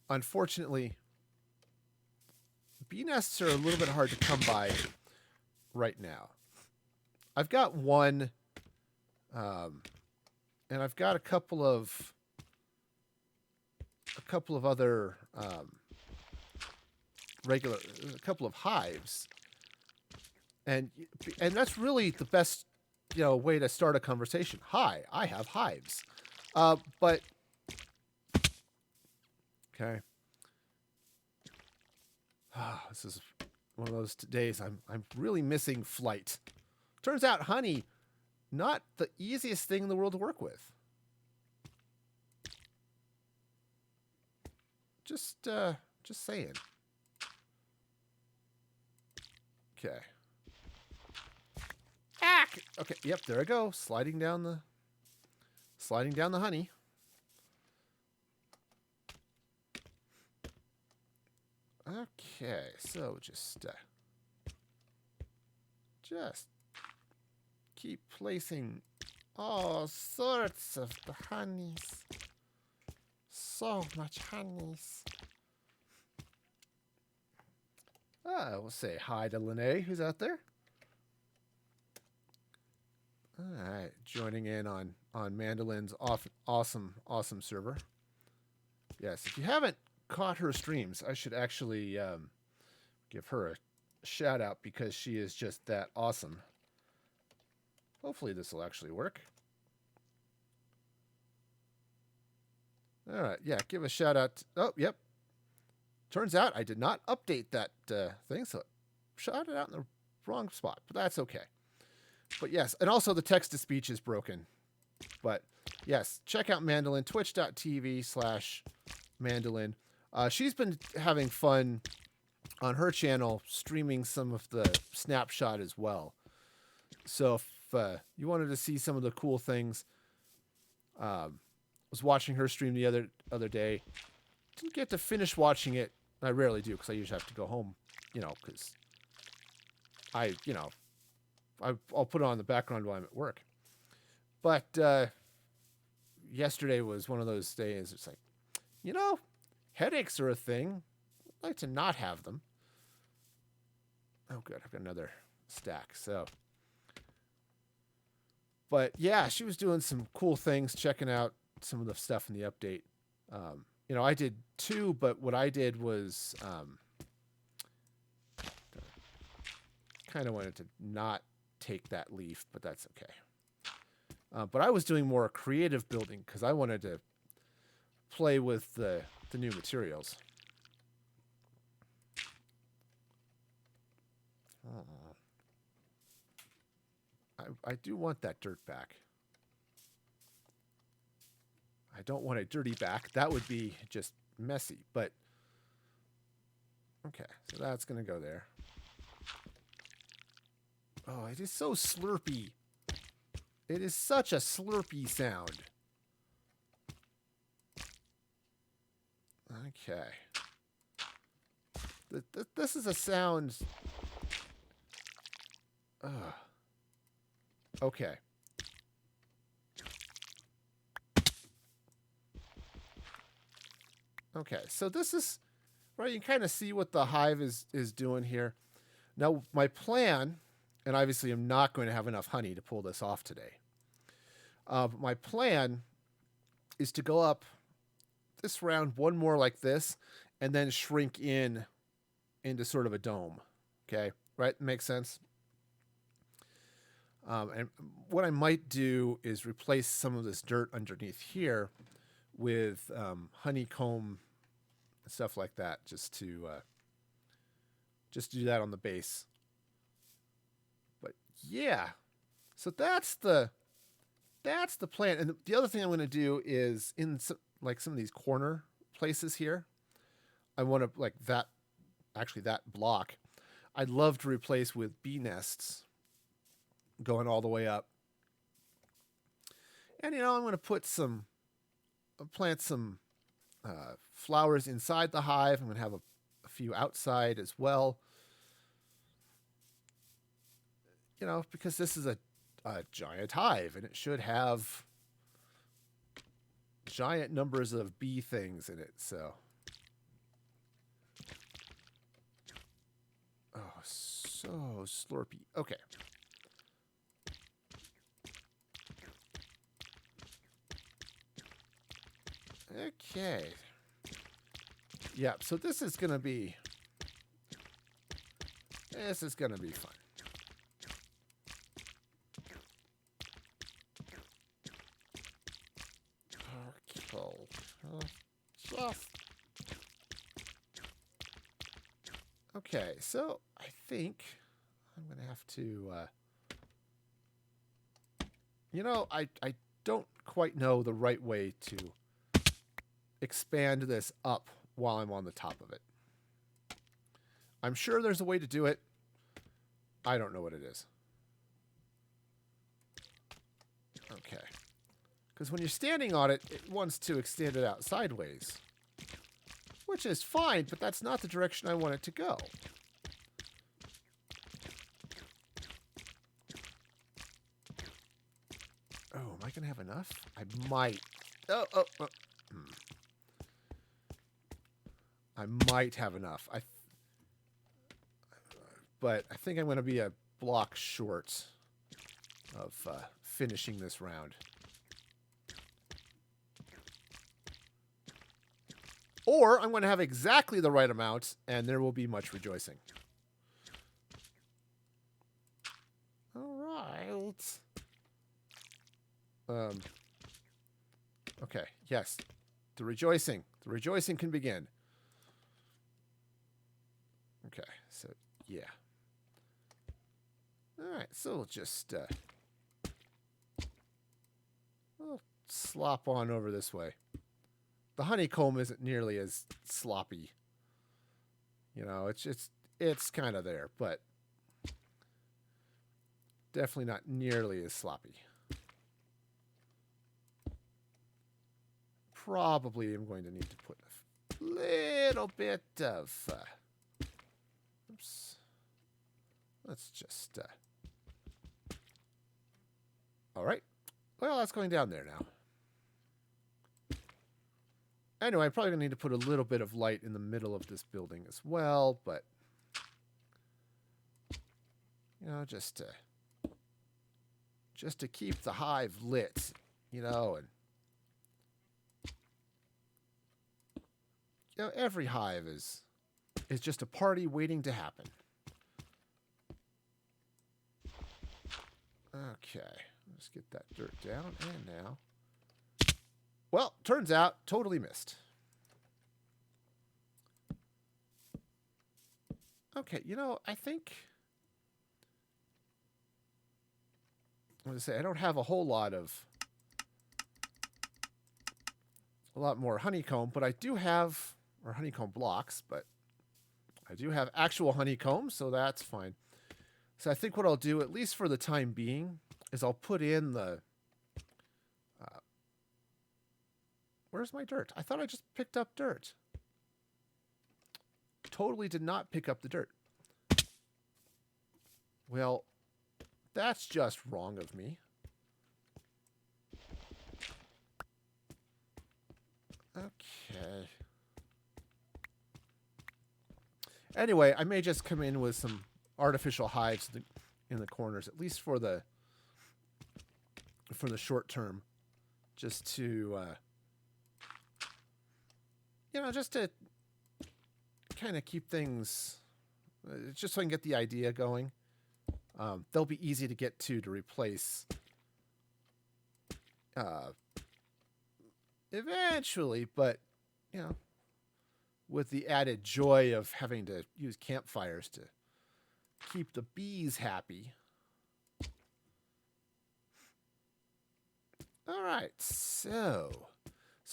unfortunately, bee nests are a little bit hard to come by right now. I've got one, and I've got a couple of other a couple of hives, and that's really the best way to start a conversation. Hi, I have hives, but okay. This is one of those days I'm really missing flight. Turns out honey, not the easiest thing in the world to work with. Just saying. Okay. Okay, yep, there I go. Sliding down the honey. Okay, so just keep placing all sorts of the honeys. So much honeys. We'll say hi to Lene, who's out there. All right, joining in on Mandolin's awesome server. Yes, if you haven't caught her streams, I should actually give her a shout out because she is just that awesome. Hopefully this will actually work. All right, yeah, give a shout out. Oh, yep. Turns out I did not update that thing, so it shouted out in the wrong spot, but that's okay. But yes, and also the text-to-speech is broken. But yes, check out Mandolin, twitch.tv/Mandolin. She's been having fun on her channel, streaming some of the snapshot as well. So if you wanted to see some of the cool things, I was watching her stream the other day. Didn't get to finish watching it. I rarely do because I usually have to go home, because I'll put it on the background while I'm at work. But yesterday was one of those days. It's like, headaches are a thing. I'd like to not have them. Oh, good. I've got another stack. So, but yeah, she was doing some cool things, checking out some of the stuff in the update. I did too, but what I did was kind of wanted to not take that leaf, but that's okay. But I was doing more creative building because I wanted to play with the new materials. I do want that dirt back. I don't want a dirty back. That would be just messy, but okay, so that's going to go there. Oh, it is so slurpy. It is such a slurpy sound. Okay. This is a sound. Okay. Okay, so this is right. You can kind of see what the hive is doing here. Now, my plan, and obviously I'm not going to have enough honey to pull this off today. But my plan is to go up this round one more like this, and then shrink into sort of a dome. Okay, right? Makes sense. And what I might do is replace some of this dirt underneath here with honeycomb and stuff like that, just to do that on the base. But yeah, so that's the that's the plan. And the other thing I'm going to do is in some, like some of these corner places here, I want to like that, actually that block, I'd love to replace with bee nests going all the way up. And, I'm going to plant some flowers inside the hive. I'm going to have a few outside as well. Because this is a giant hive and it should have giant numbers of bee things in it. So, oh, so slurpy. Okay. Okay. Yeah, so this is going to be fun. Okay, so I think I'm going to have to, I don't quite know the right way to expand this up while I'm on the top of it. I'm sure there's a way to do it. I don't know what it is. Okay. Because when you're standing on it, it wants to extend it out sideways. Which is fine, but that's not the direction I want it to go. Oh, am I going to have enough? I might. I might have enough. But I think I'm going to be a block short of finishing this round. Or I'm going to have exactly the right amount, and there will be much rejoicing. All right. Okay, yes. The rejoicing can begin. Okay, so, yeah. All right, so we'll just we'll slop on over this way. The honeycomb isn't nearly as sloppy. It's kind of there, but definitely not nearly as sloppy. Probably am going to need to put a little bit of... oops. Let's just... all right. Well, that's going down there now. Anyway, I'm probably going to need to put a little bit of light in the middle of this building as well, but... just to keep the hive lit, and... every hive is just a party waiting to happen. Okay, let's get that dirt down, and now... Well, turns out, totally missed. Okay, I think... I'm going to say I don't have a whole lot more honeycomb, but I do have... or honeycomb blocks, but I do have actual honeycomb, so that's fine. So I think what I'll do, at least for the time being, is I'll put in the... where's my dirt? I thought I just picked up dirt. Totally did not pick up the dirt. Well, that's just wrong of me. Okay. Anyway, I may just come in with some artificial hives in the corners, at least for the short term, just to just to kind of keep things, just so I can get the idea going. They'll be easy to get to replace eventually, but with the added joy of having to use campfires to keep the bees happy. right, so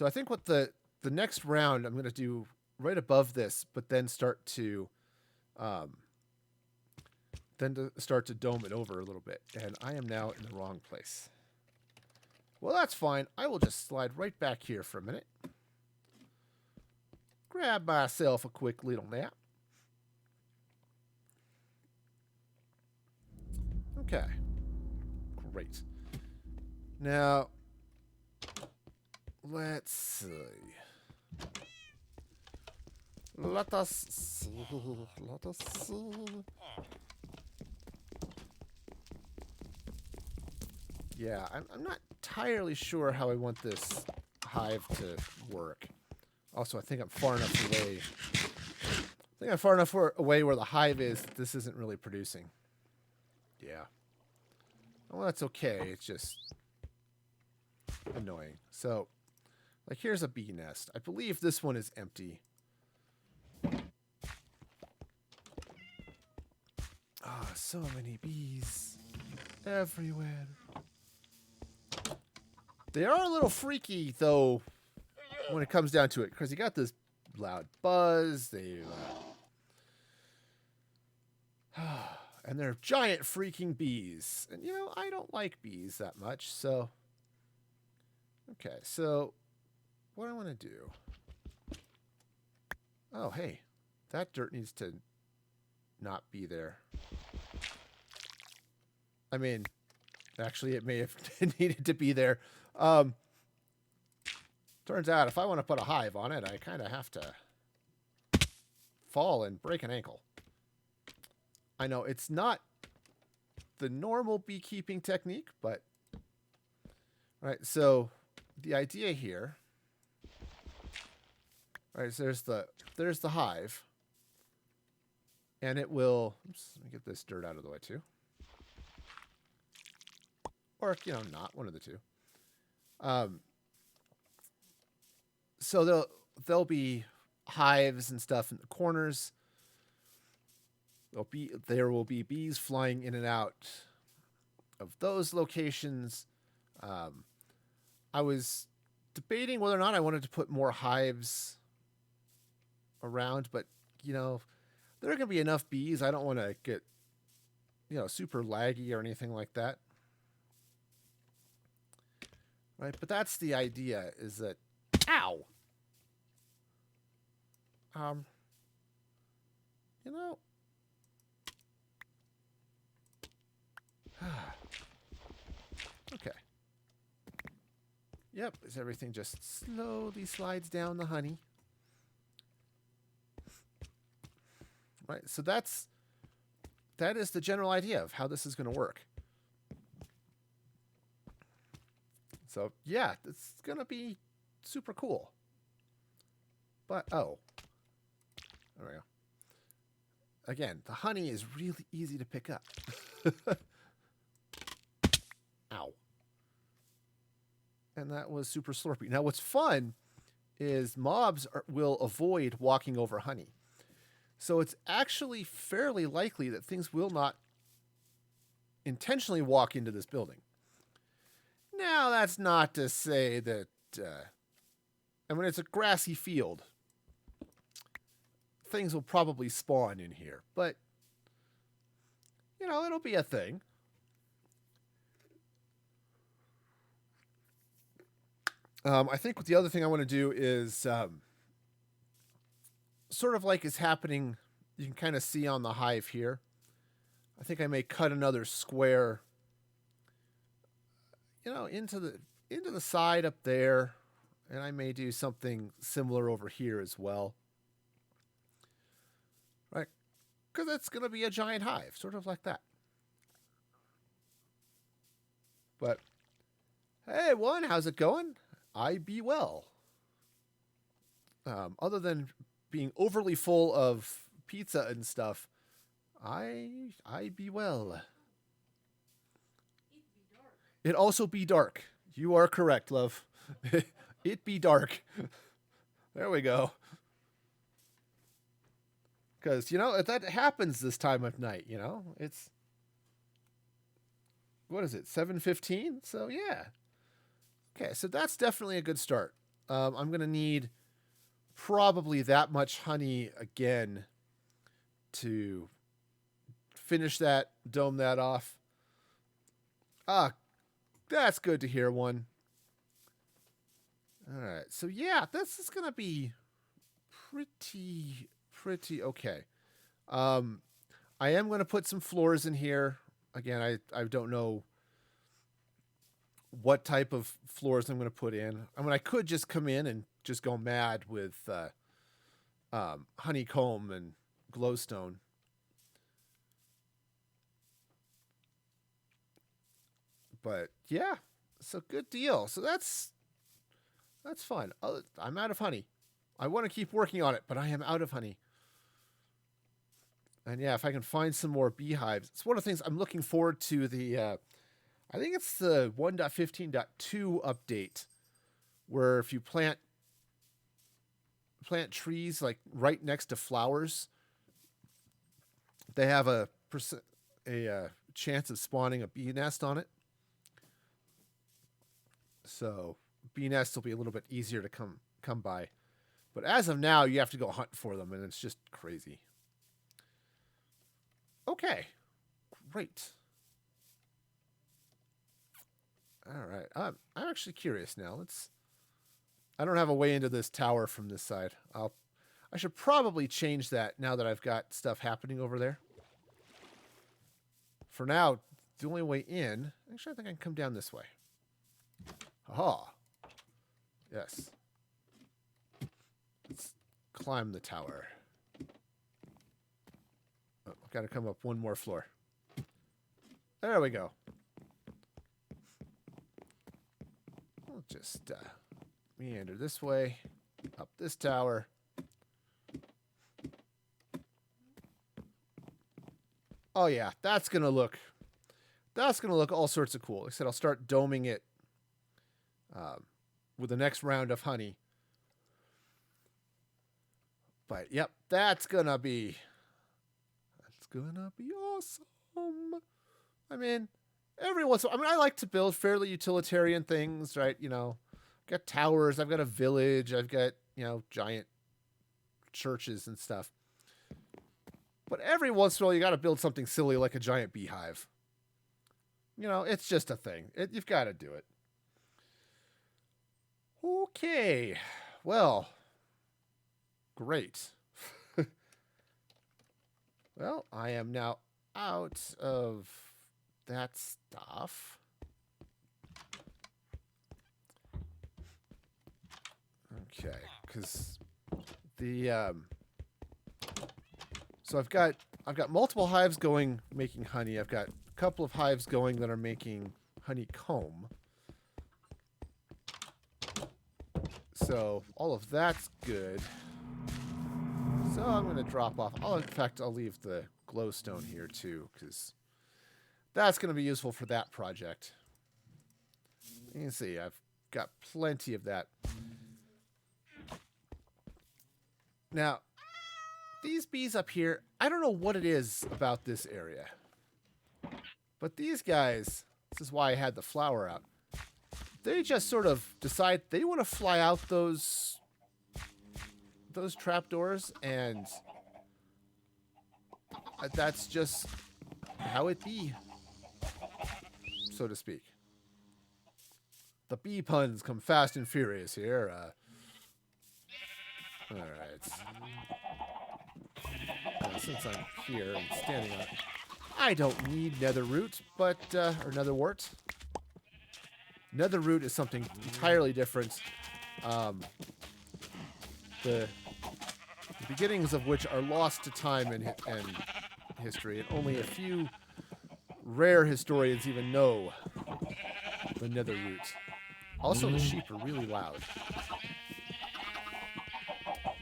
I think what the next round I'm going to do right above this, but then start to dome it over a little bit. And I am now in the wrong place. Well, that's fine. I will just slide right back here for a minute. Grab myself a quick little nap. Okay. Great. Now, let's see. Let us see. Let us see. Yeah, I'm not entirely sure how I want this hive to work. Also, I think I'm far enough away. Away where the hive is. This isn't really producing. Yeah. Well, that's okay. It's just annoying. So, like, here's a bee nest. I believe this one is empty. Ah, so many bees everywhere. They are a little freaky, though, when it comes down to it, because you got this loud buzz. And they're giant freaking bees. And, you know, I don't like bees that much, so... Okay, so what I want to do... Oh, hey. That dirt needs to not be there. I mean, actually, it may have needed to be there. Turns out, if I want to put a hive on it, I kind of have to fall and break an ankle. I know it's not the normal beekeeping technique, but... Right, so the idea here... Right, so there's the hive. And it will... Oops, let me get this dirt out of the way, too. Or, you know, not. One of the two. So there'll be hives and stuff in the corners. There will be bees flying in and out of those locations. I was debating whether or not I wanted to put more hives around, but, you know, there are going to be enough bees. I don't want to get, you know, super laggy or anything like that. Right, but that's the idea, is that... Ow! You know... Okay. Yep, as everything just slowly slides down the honey. Right, so that is the general idea of how this is going to work. So, yeah, it's going to be super cool. But, oh. There we go. Again, the honey is really easy to pick up. Ow. And that was super slurpy. Now, what's fun is mobs will avoid walking over honey. So it's actually fairly likely that things will not intentionally walk into this building. Now, that's not to say that... I mean, it's a grassy field. Things will probably spawn in here. But, you know, it'll be a thing. I think the other thing I want to do is... sort of like is happening... You can kind of see on the hive here. I think I may cut another square... You know, into the side up there, and I may do something similar over here as well. Right? Because it's going to be a giant hive, sort of like that. But, hey, one, how's it going? I be well. Other than being overly full of pizza and stuff, I be well. It also be dark. You are correct, love. It be dark. There we go. Because, you know, that happens this time of night, you know? It's... What is it, 7:15? So, yeah. Okay, so that's definitely a good start. I'm going to need probably that much honey again to finish that, dome that off. Ah, that's good to hear, one. All right, so yeah, this is going to be pretty okay. Um, I am going to put some floors in here. Again, I don't know what type of floors I'm going to put in. I mean, I could just come in and just go mad with honeycomb and glowstone. But yeah, so good deal. So that's fun. I'm out of honey. I want to keep working on it, but I am out of honey. And yeah, if I can find some more beehives, it's one of the things I'm looking forward to. I think it's the 1.15.2 update, where if you plant trees like right next to flowers, they have a chance of spawning a bee nest on it. So bee nests will be a little bit easier to come by. But as of now, you have to go hunt for them, and it's just crazy. Okay, great. All right, I'm actually curious now. I don't have a way into this tower from this side. I should probably change that now that I've got stuff happening over there. For now, the only way in... Actually, I think I can come down this way. Aha. Yes. Let's climb the tower. Oh, I've got to come up one more floor. There we go. We'll just meander this way, up this tower. Oh yeah, that's gonna look all sorts of cool. Like I said, I'll start doming it with the next round of honey. But yep, that's gonna be awesome. I mean, I like to build fairly utilitarian things, right? You know, I've got towers, I've got a village, I've got, giant churches and stuff. But every once in a while, you got to build something silly like a giant beehive. It's just a thing. You've got to do it. Okay. Well, great. Well, I am now out of that stuff. Okay, because so I've got multiple hives going making honey. I've got a couple of hives going that are making honeycomb. So all of that's good. So I'm going to drop off. In fact, I'll leave the glowstone here too, because that's going to be useful for that project. You can see I've got plenty of that. Now, these bees up here, I don't know what it is about this area. But these guys, this is why I had the flower out. They just sort of decide they want to fly out those trapdoors, and that's just how it be, so to speak. The bee puns come fast and furious here. All right. Since I'm here and standing on it, I don't need nether root, but or nether wart. Nether root is something entirely different. The beginnings of which are lost to time and history, and only a few rare historians even know the nether root. Also, the sheep are really loud.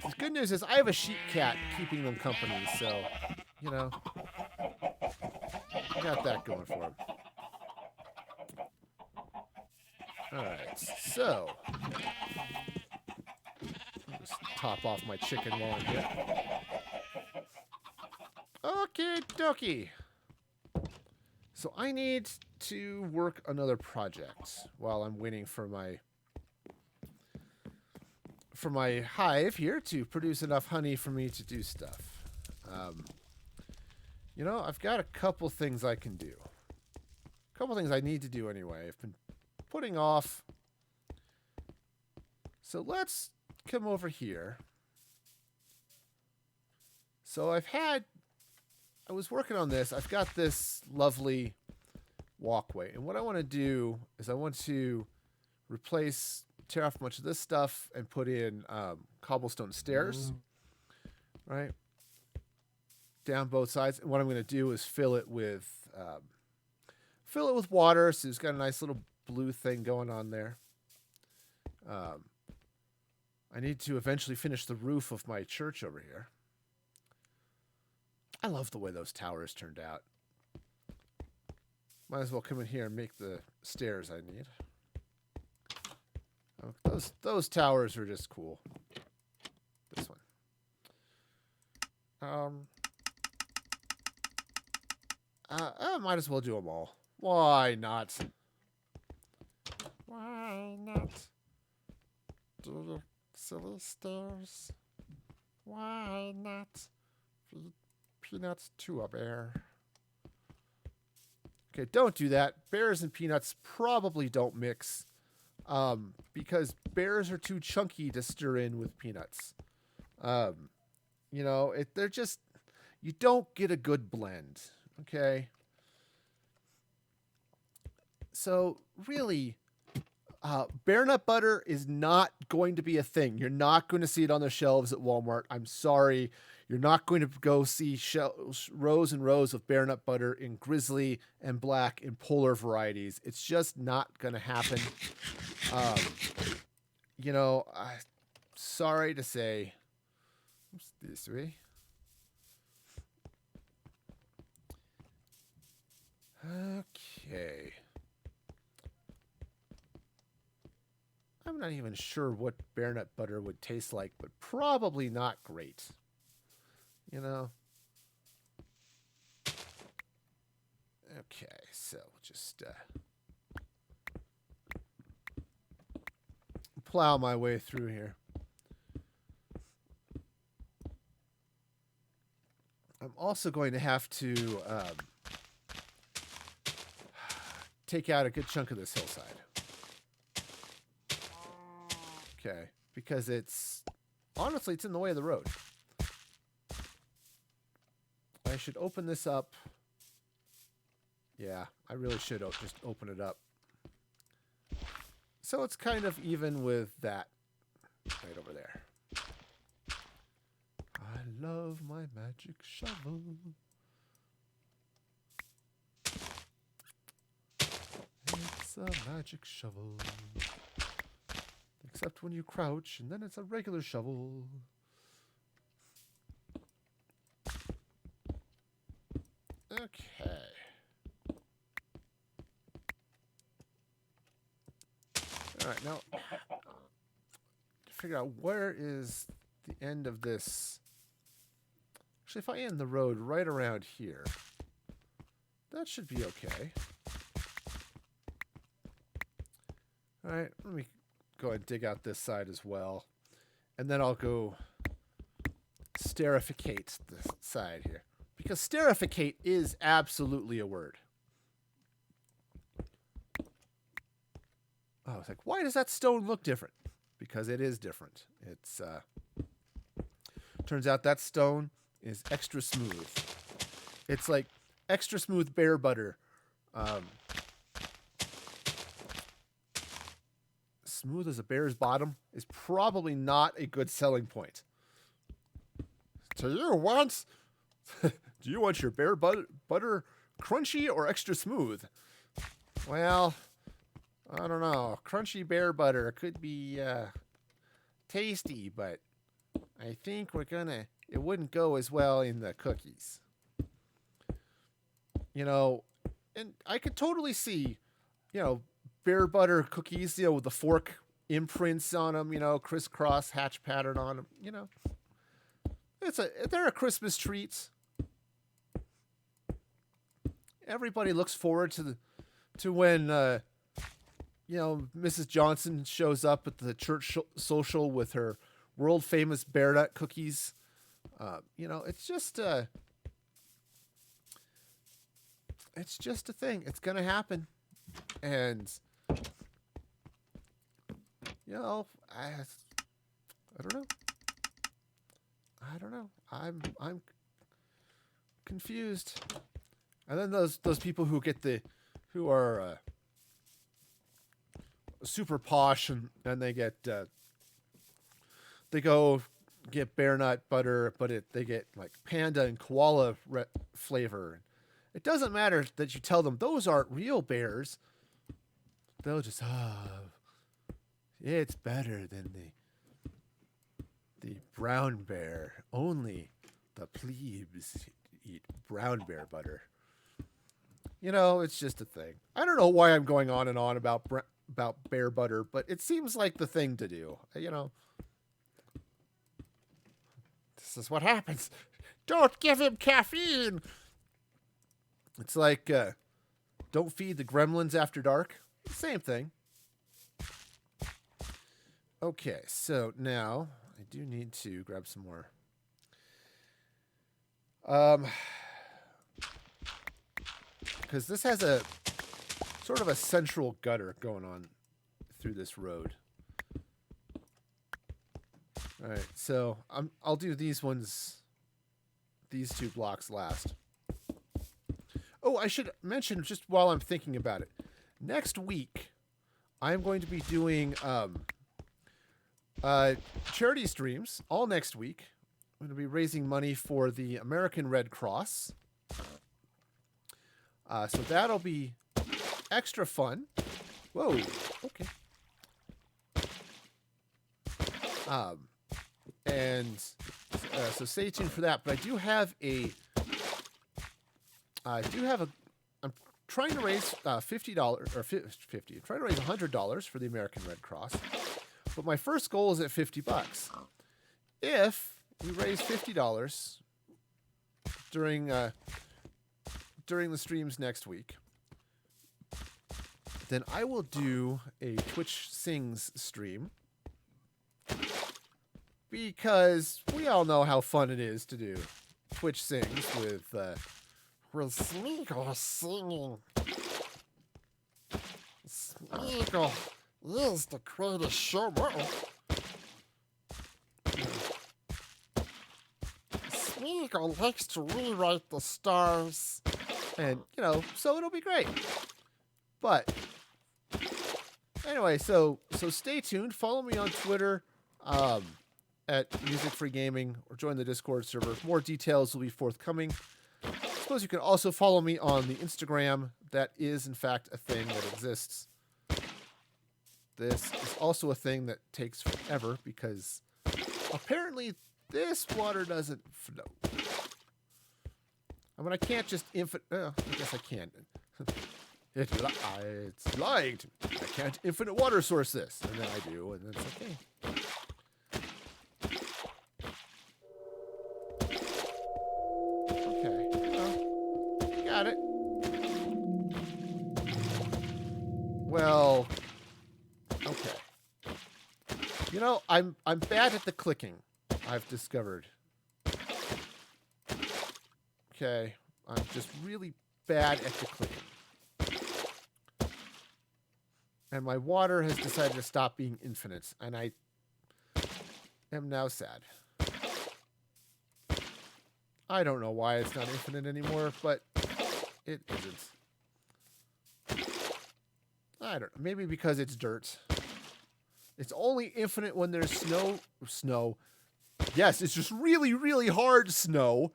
The good news is I have a sheep cat keeping them company, so, I got that going for him. Alright, so I'll just top off my chicken while I'm here. Okay, dokie. So I need to work another project while I'm waiting for my hive here to produce enough honey for me to do stuff. You know, I've got a couple things I can do. A couple things I need to do anyway. I've been putting off. So let's come over here. So I was working on this. I've got this lovely walkway. And what I want to do is I want to tear off much of this stuff and put in cobblestone stairs, right? Down both sides. And what I'm going to do is fill it with water. So it's got a nice little blue thing going on there. I need to eventually finish the roof of my church over here. I love the way those towers turned out. Might as well come in here and make the stairs I need. Oh, those towers are just cool. This one. I might as well do them all. Why not? Why not? Do the silly stairs. Why not? Feed peanuts to a bear. Okay, don't do that. Bears and peanuts probably don't mix. Because bears are too chunky to stir in with peanuts. You know, they're just, you don't get a good blend. Okay. So really, bear nut butter is not going to be a thing. You're not going to see it on the shelves at Walmart. I'm sorry. You're not going to go see rows and rows of bear nut butter in grizzly and black and polar varieties. It's just not going to happen. You know, sorry to say. What's this way? Okay. I'm not even sure what bear nut butter would taste like, but probably not great. You know? Okay, so we'll just plow my way through here. I'm also going to have to take out a good chunk of this hillside. Okay, because honestly, it's in the way of the road. I should open this up. Yeah, I really should just open it up. So it's kind of even with that right over there. I love my magic shovel. It's a magic shovel. Except when you crouch, and then it's a regular shovel. Okay. All right, now to figure out where is the end of this. Actually, if I end the road right around here, that should be okay. All right, let me go ahead and dig out this side as well. And then I'll go sterificate the side here. Because sterificate is absolutely a word. Oh, it's like, why does that stone look different? Because it is different. It's turns out that stone is extra smooth. It's like extra smooth bear butter. Smooth as a bear's bottom is probably not a good selling point. Do you want your bear butter crunchy or extra smooth? Well, I don't know. Crunchy bear butter could be tasty, but I think it wouldn't go as well in the cookies. You know, and I could totally see, you know, bear butter cookies, you know, with the fork imprints on them, you know, crisscross hatch pattern on them, you know. They're a Christmas treat. Everybody looks forward to when Mrs. Johnson shows up at the church social with her world famous bear nut cookies. It's just a thing. It's gonna happen, and I don't know. I don't know. I'm confused. And then those people who are super posh and they go get bear nut butter, but they get like panda and koala flavor. It doesn't matter that you tell them those aren't real bears. They'll just it's better than the brown bear. Only the plebes eat brown bear butter. It's just a thing. I don't know why I'm going on and on about bear butter, but it seems like the thing to do. This is what happens. Don't give him caffeine. It's like don't feed the gremlins after dark. Same thing. Okay, so now I do need to grab some more. Because this has a sort of a central gutter going on through this road. All right, so I'll do these two blocks last. Oh, I should mention just while I'm thinking about it. Next week, I'm going to be doing charity streams all next week. I'm going to be raising money for the American Red Cross. So that'll be extra fun. Whoa, okay. So stay tuned for that. But I do have I'm trying to raise $50 or 50. I'm trying to raise $100 for the American Red Cross. But my first goal is at $50. If we raise $50 during the streams next week, then I will do a Twitch Sings stream, because we all know how fun it is to do Twitch Sings with Smeagol singing. Smeagol is the greatest showman. Smeagol likes to rewrite the stars. And, so it'll be great. But, anyway, so stay tuned. Follow me on Twitter at Music Free Gaming, or join the Discord server. More details will be forthcoming. I suppose you can also follow me on the Instagram. That is, in fact, a thing that exists. This is also a thing that takes forever, because apparently this water doesn't flow. I mean, I can't just I guess I can. It's lying to me. I can't infinite water source this. And then I do, and then it's okay. Okay. Got it. Well, okay. I'm bad at the clicking, I've discovered. Okay, I'm just really bad at the clicking. And my water has decided to stop being infinite, and I am now sad. I don't know why it's not infinite anymore, but it isn't. I don't know. Maybe because it's dirt. It's only infinite when there's snow. Yes, it's just really, really hard snow.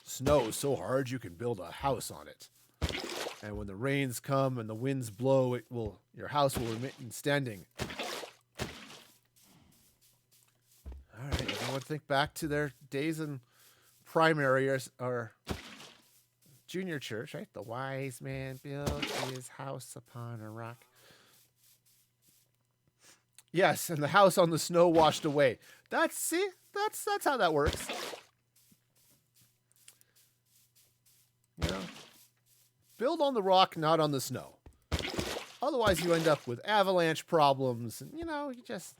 Snow so hard you can build a house on it. And when the rains come and the winds blow, your house will remain standing. All right, everyone think back to their days in primary or junior church, right? The wise man built his house upon a rock. Yes, and the house on the snow washed away. That's how that works. You know, build on the rock, not on the snow. Otherwise, you end up with avalanche problems, and you know, you just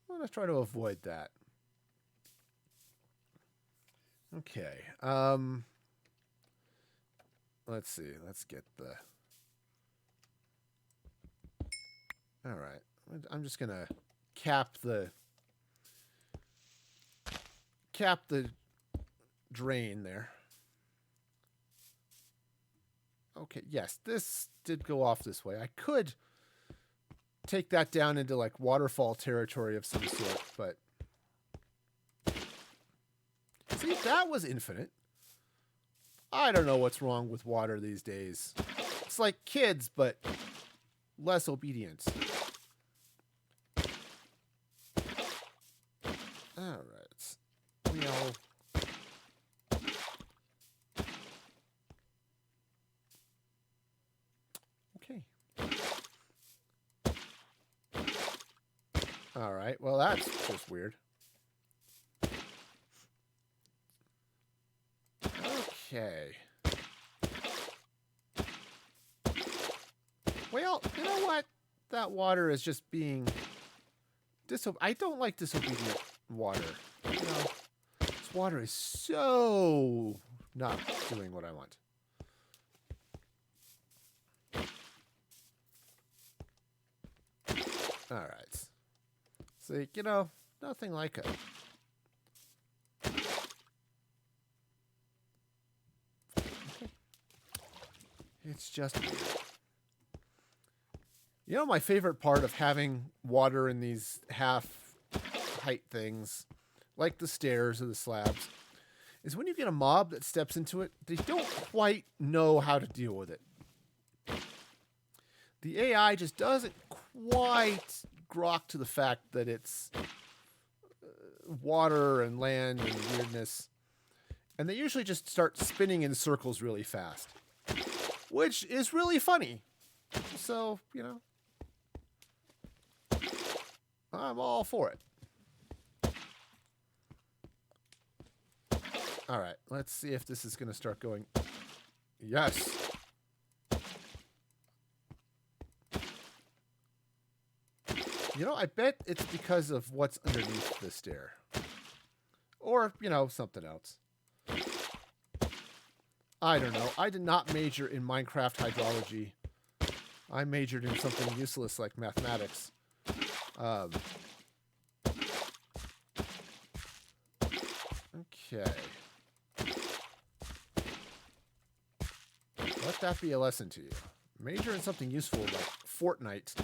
want to try to avoid that. Okay. Let's see. Let's get the. All right. I'm just gonna cap the drain there. Okay, yes, this did go off this way. I could take that down into like waterfall territory of some sort, but see, that was infinite. I don't know what's wrong with water these days. It's like kids, but less obedient. All right. Okay. All right. Well, that's just weird. Okay. Well, you know what? That water is just being I don't like disobedient water. You know, this water is so not doing what I want. All right. See, you know, nothing like it. Okay. It's just weird. You know, my favorite part of having water in these half height things, like the stairs or the slabs, is when you get a mob that steps into it, they don't quite know how to deal with it. The AI just doesn't quite grok to the fact that it's water and land and weirdness. And they usually just start spinning in circles really fast, which is really funny. So, you know, I'm all for it. All right, let's see if this is going to start going. Yes. You know, I bet it's because of what's underneath the stair. Or, you know, something else. I don't know. I did not major in Minecraft hydrology. I majored in something useless like mathematics. Okay. Let that be a lesson to you. Major in something useful like Fortnite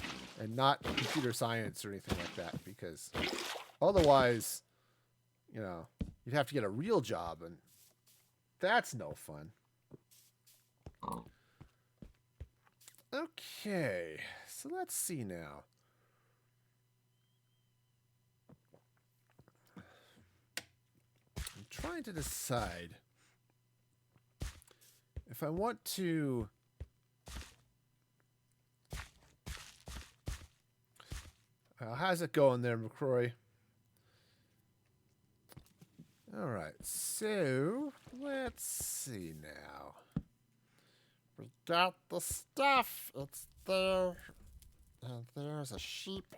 and not computer science or anything like that, because otherwise, you know, you'd have to get a real job, and that's no fun. Okay, so let's see now. I'm trying to decide if I want to how's it going there, McCroy? All right, so let's see now. We got the stuff. It's there. And there's a sheep.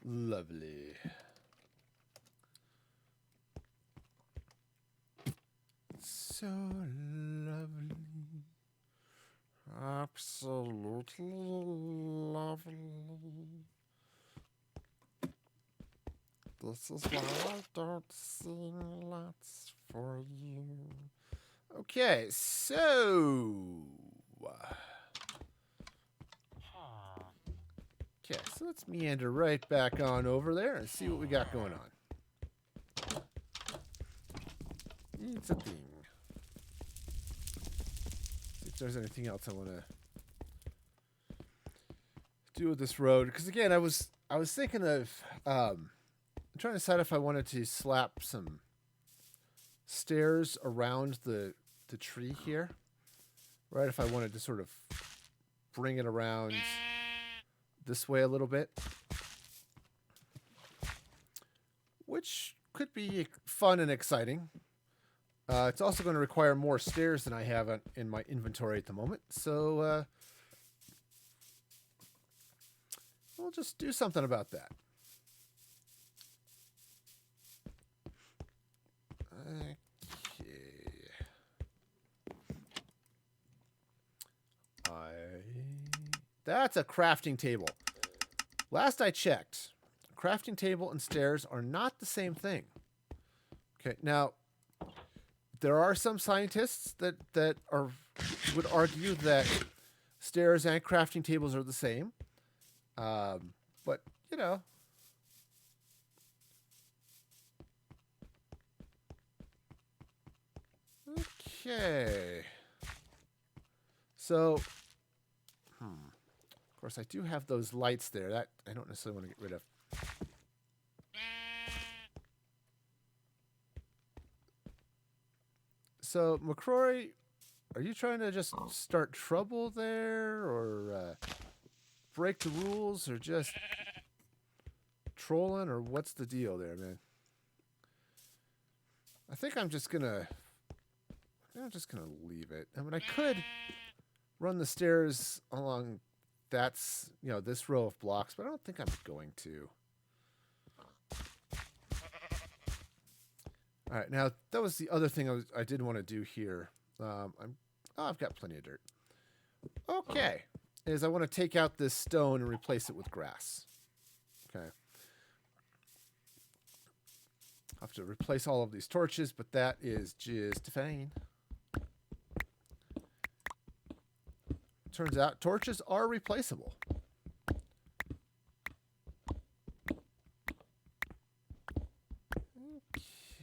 Lovely. So lovely. Absolutely lovely. This is why I don't sing lots for you. Okay, so... Okay, so let's meander right back on over there and see what we got going on. It's a thing. See if there's anything else I want to do with this road. Because again, I was thinking of... I'm trying to decide if I wanted to slap some stairs around the tree here, right? If I wanted to sort of bring it around this way a little bit, which could be fun and exciting. It's also going to require more stairs than I have in my inventory at the moment. So we'll just do something about that. Okay. That's a crafting table. Last I checked, a crafting table and stairs are not the same thing. Okay, now there are some scientists that would argue that stairs and crafting tables are the same. But you know, okay. So, of course, I do have those lights there. That I don't necessarily want to get rid of. So, McCrory, are you trying to just start trouble there, or break the rules, or just trolling, or what's the deal there, man? I think I'm just gonna leave it. I mean, I could run the stairs along this row of blocks, but I don't think I'm going to. All right, now that was the other thing I did want to do here. I've got plenty of dirt. Okay, is I want to take out this stone and replace it with grass. Okay. I have to replace all of these torches, but that is just fine. Turns out torches are replaceable.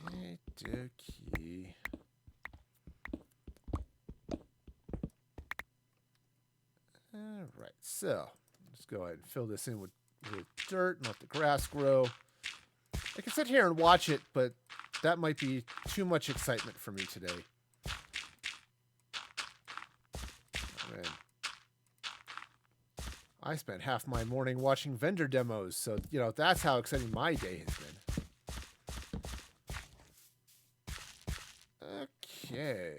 Okay, dokey. All right, so let's go ahead and fill this in with dirt and let the grass grow. I can sit here and watch it, but that might be too much excitement for me today. Man. I spent half my morning watching vendor demos, so, that's how exciting my day has been. Okay.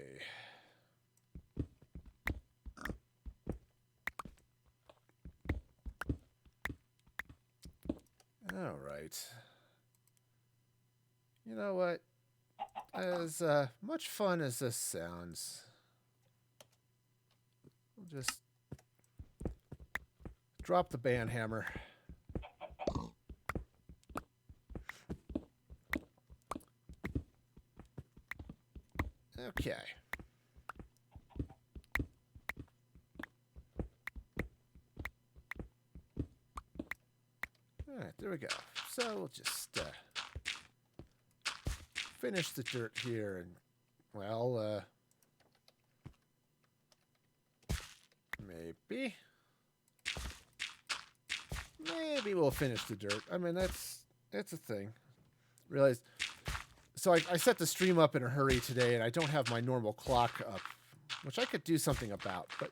All right. You know what? As much fun as this sounds, we'll just drop the band hammer. Okay. All right, there we go. So we'll just finish the dirt here, and well, maybe we'll finish the dirt. I mean, that's a thing. Realized. So I set the stream up in a hurry today, and I don't have my normal clock up, which I could do something about. But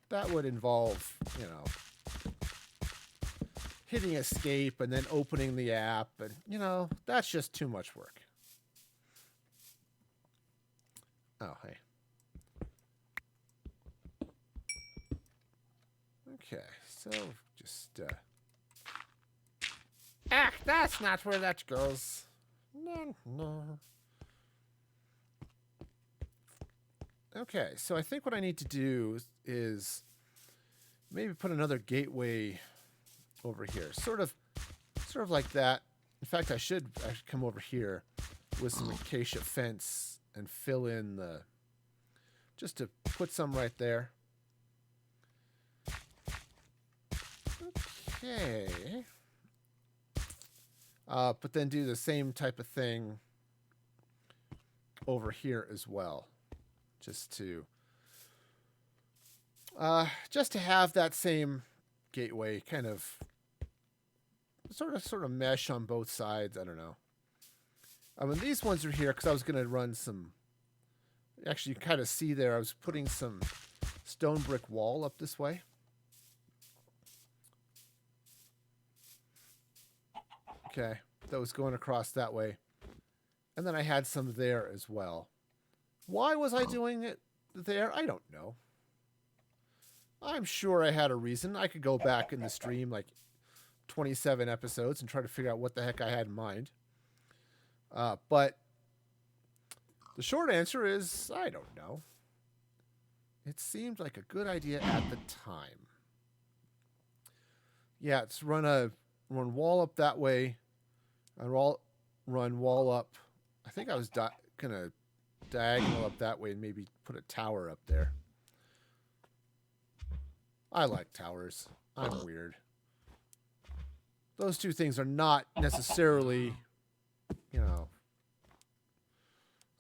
that would involve hitting escape and then opening the app, and that's just too much work. Oh, hey. Okay, so just that's not where that goes. No. Okay, so I think what I need to do is maybe put another gateway over here, sort of like that. In fact, I should come over here with some acacia fence and fill in just to put some right there. Okay. But then do the same type of thing over here as well, just to have that same gateway kind of sort of mesh on both sides. I don't know. I mean, these ones are here because I was going to run some. Actually, you can kind of see there. I was putting some stone brick wall up this way. Okay, that was going across that way. And then I had some there as well. Why was I doing it there? I don't know. I'm sure I had a reason. I could go back in the stream like 27 episodes and try to figure out what the heck I had in mind. But the short answer is I don't know. It seemed like a good idea at the time. Yeah, it's run wall up that way, and run wall up. I think I was gonna diagonal up that way and maybe put a tower up there. I like towers. I'm weird. Those two things are not necessarily, you know,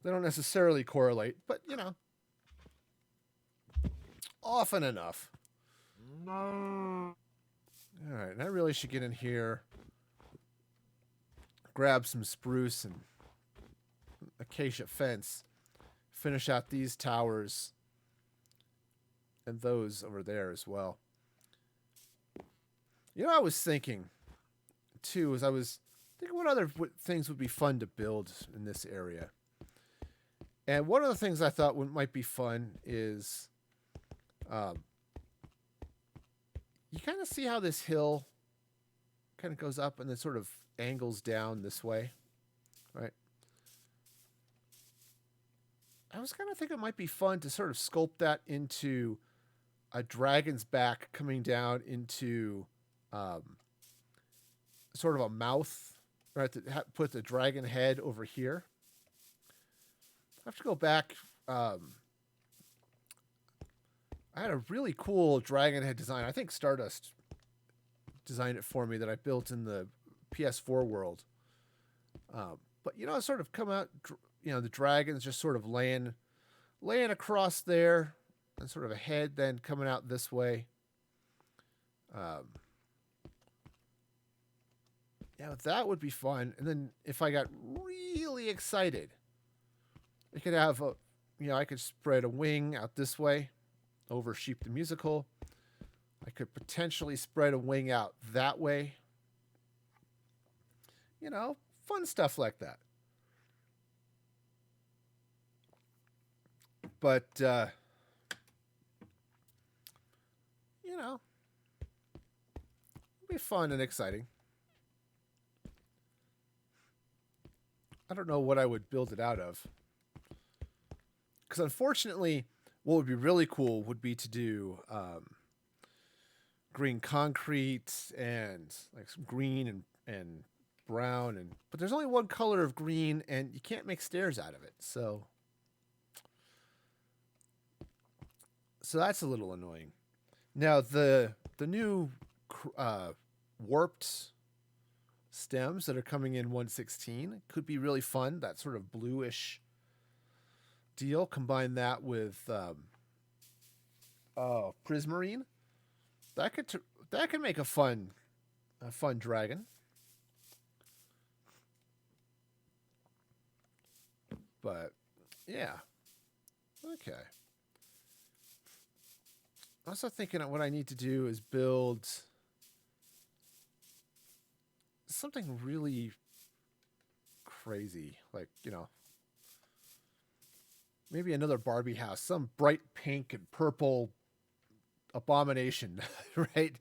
they don't necessarily correlate, but, you know, often enough. All right, and I really should get in here, grab some spruce and acacia fence, finish out these towers and those over there as well. You know, I was thinking, too, as I was thinking what other things would be fun to build in this area. And one of the things I thought might be fun is you kind of see how this hill kind of goes up and then sort of angles down this way, right? I was kind of thinking it might be fun to sort of sculpt that into a dragon's back coming down into sort of a mouth, right? To put the dragon head over here. I have to go back. I had a really cool dragon head design. I think Stardust designed it for me that I built in the PS4 world. But, you know, sort of come out, you know, the dragon's just sort of laying across there and sort of a head then coming out this way. Yeah, that would be fun. And then if I got really excited, I could have I could spread a wing out this way over Sheep the Musical. I could potentially spread a wing out that way. You know, fun stuff like that. But, you know, it'll be fun and exciting. I don't know what I would build it out of. Because unfortunately, what would be really cool would be to do green concrete and like some green and brown, but there's only one color of green and you can't make stairs out of it. So that's a little annoying. Now the new warped stems that are coming in 116 could be really fun. That sort of bluish deal. Combine that with prismarine. That could make a fun dragon. But yeah, okay. I'm also thinking what I need to do is build something really crazy, like, you know, maybe another Barbie house, some bright pink and purple abomination, right?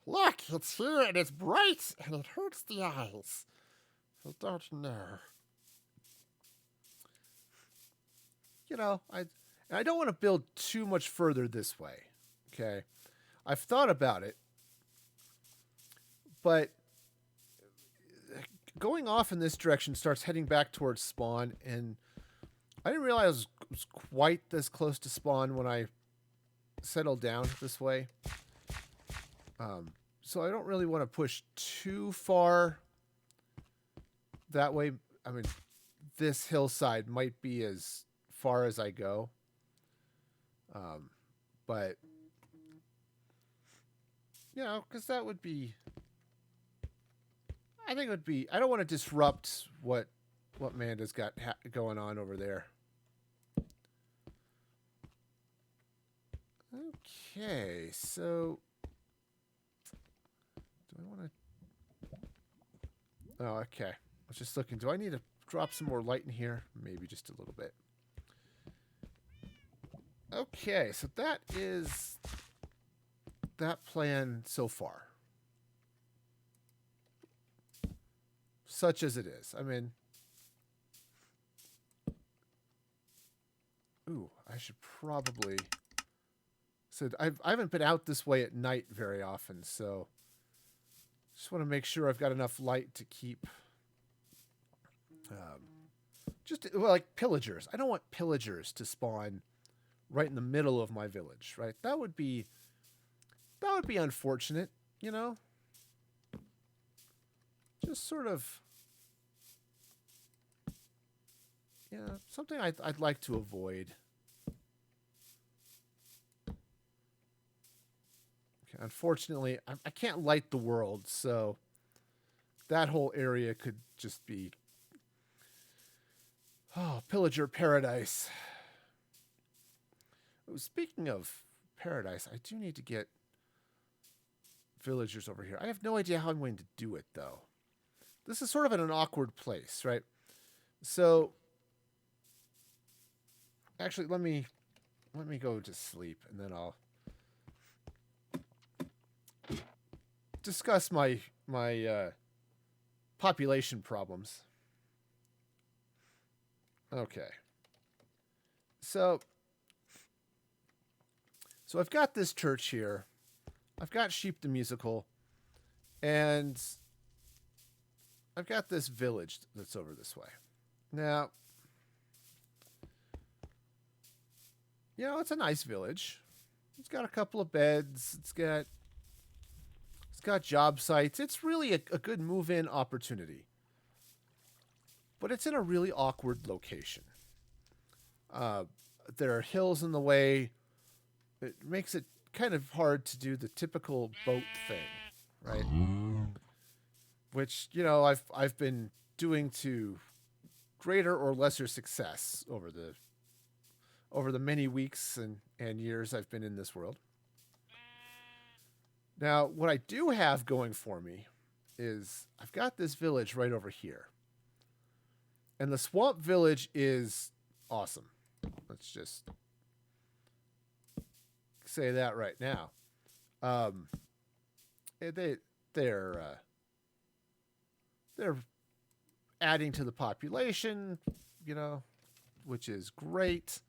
Look, it's here and it's bright and it hurts the eyes. I don't know. You know, I don't want to build too much further this way. Okay, I've thought about it, but going off in this direction starts heading back towards spawn, and I didn't realize it was quite this close to spawn when I settled down this way. So I don't really want to push too far that way. I mean, this hillside might be as far as I go. But, you know, because that would be, I think it would be, I don't want to disrupt what Manda's got going on over there. Okay, so do I want to? Oh, okay. I was just looking. Do I need to drop some more light in here. Maybe just a little bit. Okay, so that is that plan so far. Such as it is. I mean... Ooh, I should probably... So I haven't been out this way at night very often, so... Just want to make sure I've got enough light to keep... well, like pillagers. I don't want pillagers to spawn right in the middle of my village, right? That would be unfortunate, you know? Just sort of... Yeah, something I'd like to avoid. Okay, unfortunately, I can't light the world, so that whole area could just be... Oh, pillager paradise. Oh, speaking of paradise, I do need to get villagers over here. I have no idea how I'm going to do it, though. This is sort of in an awkward place, right? So... Actually, let me go to sleep, and then I'll discuss my population problems. Okay. So I've got this church here. I've got Sheep the Musical, and I've got this village that's over this way. Now, you know, it's a nice village. It's got a couple of beds. It's got job sites. It's really a good move-in opportunity. But it's in a really awkward location. There are hills in the way. It makes it kind of hard to do the typical boat thing, right? Which, you know, I've been doing to greater or lesser success over the many weeks and years I've been in this world. Now, what I do have going for me is I've got this village right over here. And the swamp village is awesome. Let's just say that right now. They're adding to the population, you know, which is great.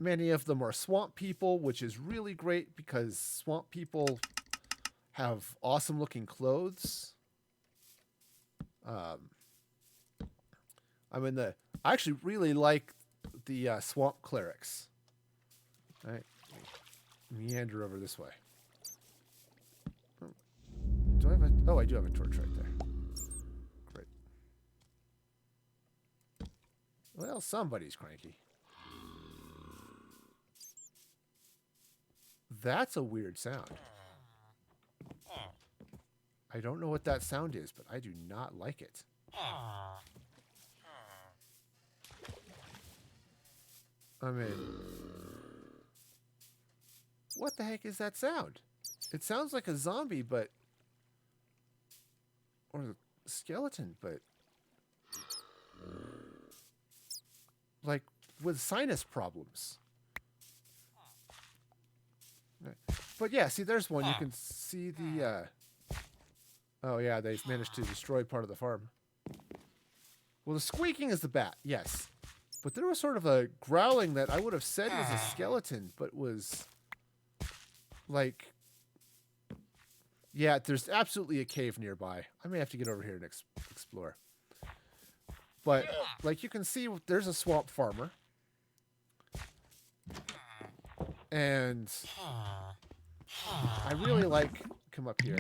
Many of them are swamp people, which is really great because swamp people have awesome looking clothes. I actually really like the swamp clerics. All right, meander over this way. I do have a torch right there. Great. Well, somebody's cranky. That's a weird sound. I don't know what that sound is, but I do not like it. I mean, what the heck is that sound? It sounds like a zombie, but... Or a skeleton, but... Like, with sinus problems. But yeah, see, there's one. You can see the... Oh yeah, they've managed to destroy part of the farm. Well, the squeaking is the bat, yes. But there was sort of a growling that I would have said was a skeleton, but was... Like... Yeah, there's absolutely a cave nearby. I may have to get over here and explore. But, like, you can see there's a swamp farmer. And I really like... Come up here.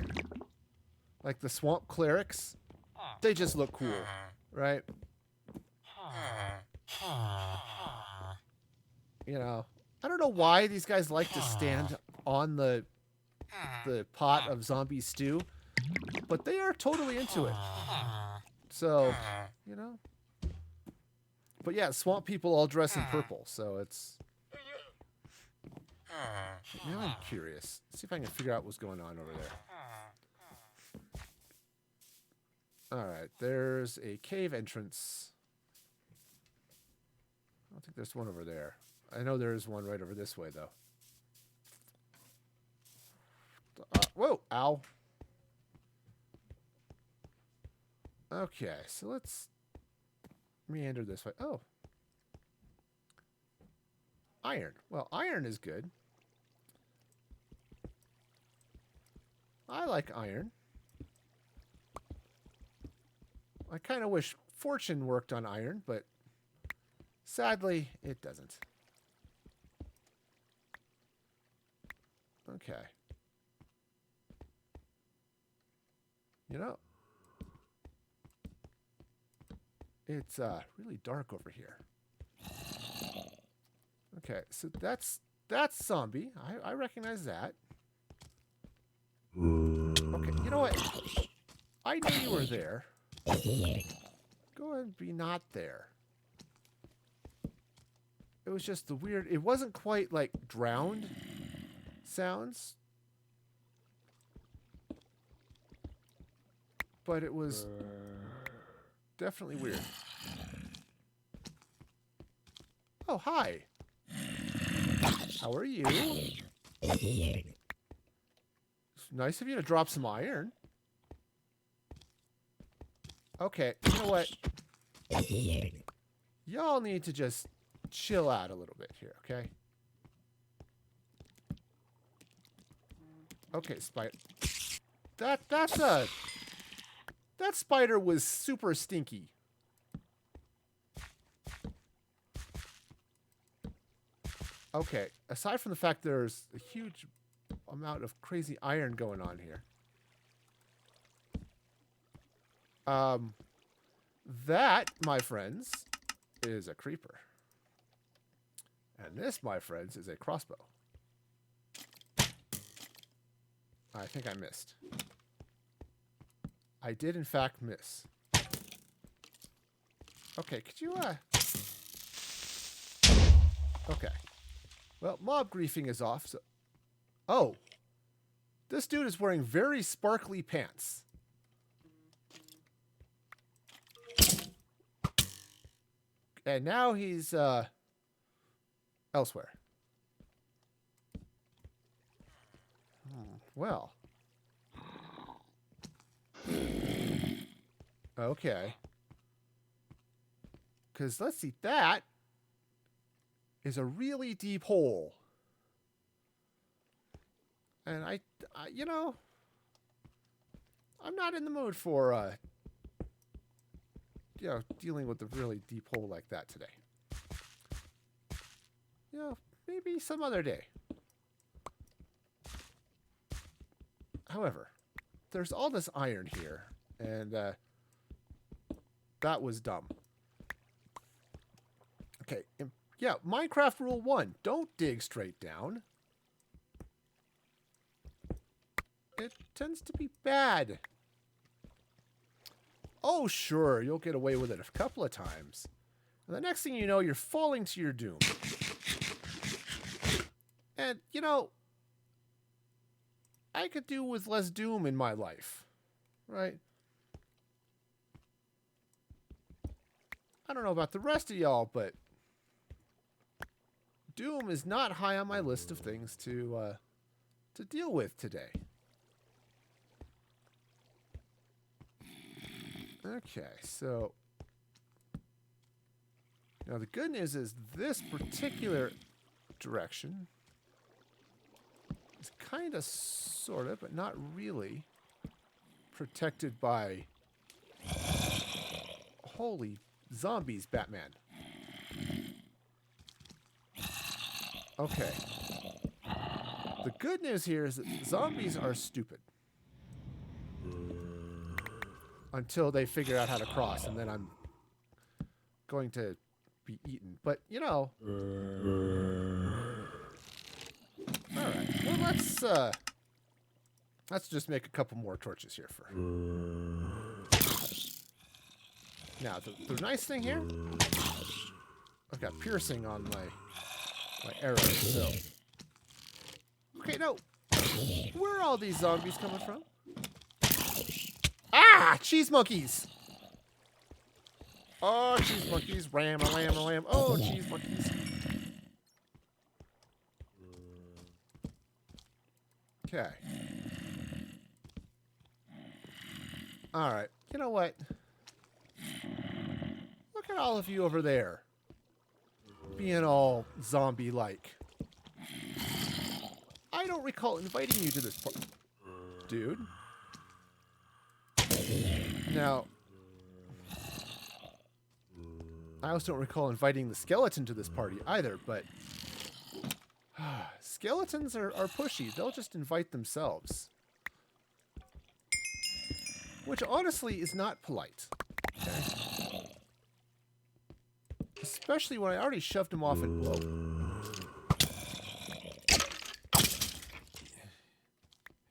Like the swamp clerics. They just look cool, right? You know, I don't know why these guys like to stand on the pot of zombie stew, but they are totally into it. So, you know. But yeah, swamp people all dress in purple, so it's... Now I'm curious. Let's see if I can figure out what's going on over there. Alright, there's a cave entrance. I don't think there's one over there. I know there is one right over this way, though. Whoa! Ow. Okay, so let's meander this way. Oh. Iron. Well, iron is good. I like iron. I kind of wish fortune worked on iron, but sadly, it doesn't. Okay. You know, it's really dark over here. Okay, so that's zombie. I recognize that. Okay, you know what? I knew you were there. Go ahead and be not there. It was just the weird... It wasn't quite like drowned sounds. But it was definitely weird. Oh, hi. How are you? It's nice of you to drop some iron. Okay, you know what? Y'all need to just chill out a little bit here, okay? Okay, spider. That spider was super stinky. Okay, aside from the fact there's a huge amount of crazy iron going on here. That, my friends, is a creeper. And this, my friends, is a crossbow. I think I missed. I did, in fact, miss. Okay, could you, Okay. Well, mob griefing is off, so... Oh! This dude is wearing very sparkly pants. And now he's, elsewhere. Well. Okay. Because, let's see, that is a really deep hole. And I you know, I'm not in the mood for, you know, dealing with a really deep hole like that today. You know, maybe some other day. However, there's all this iron here, and that was dumb. Okay, yeah, Minecraft Rule 1, don't dig straight down. It tends to be bad. Oh, sure, you'll get away with it a couple of times. And the next thing you know, you're falling to your doom. And, you know, I could do with less doom in my life, right? I don't know about the rest of y'all, but doom is not high on my list of things to deal with today. Okay, so now the good news is this particular direction is kind of, sort of, but not really protected by holy zombies, Batman. Okay. The good news here is that zombies are stupid. Until they figure out how to cross, and then I'm going to be eaten. But, you know... Alright, well, let's just make a couple more torches here for... Now, the nice thing here... I've got piercing on my arrows, so... Okay, no! Where are all these zombies coming from? Ah! Cheese monkeys! Oh, cheese monkeys. Ram, a lamb, a lamb. Oh, cheese monkeys. Okay. Alright. You know what? Look at all of you over there. Being all zombie-like. I don't recall inviting you to this party. Dude. Now, I also don't recall inviting the skeleton to this party either, but skeletons are pushy. They'll just invite themselves. Which honestly is not polite. Okay? Especially when I already shoved him off and... Whoa.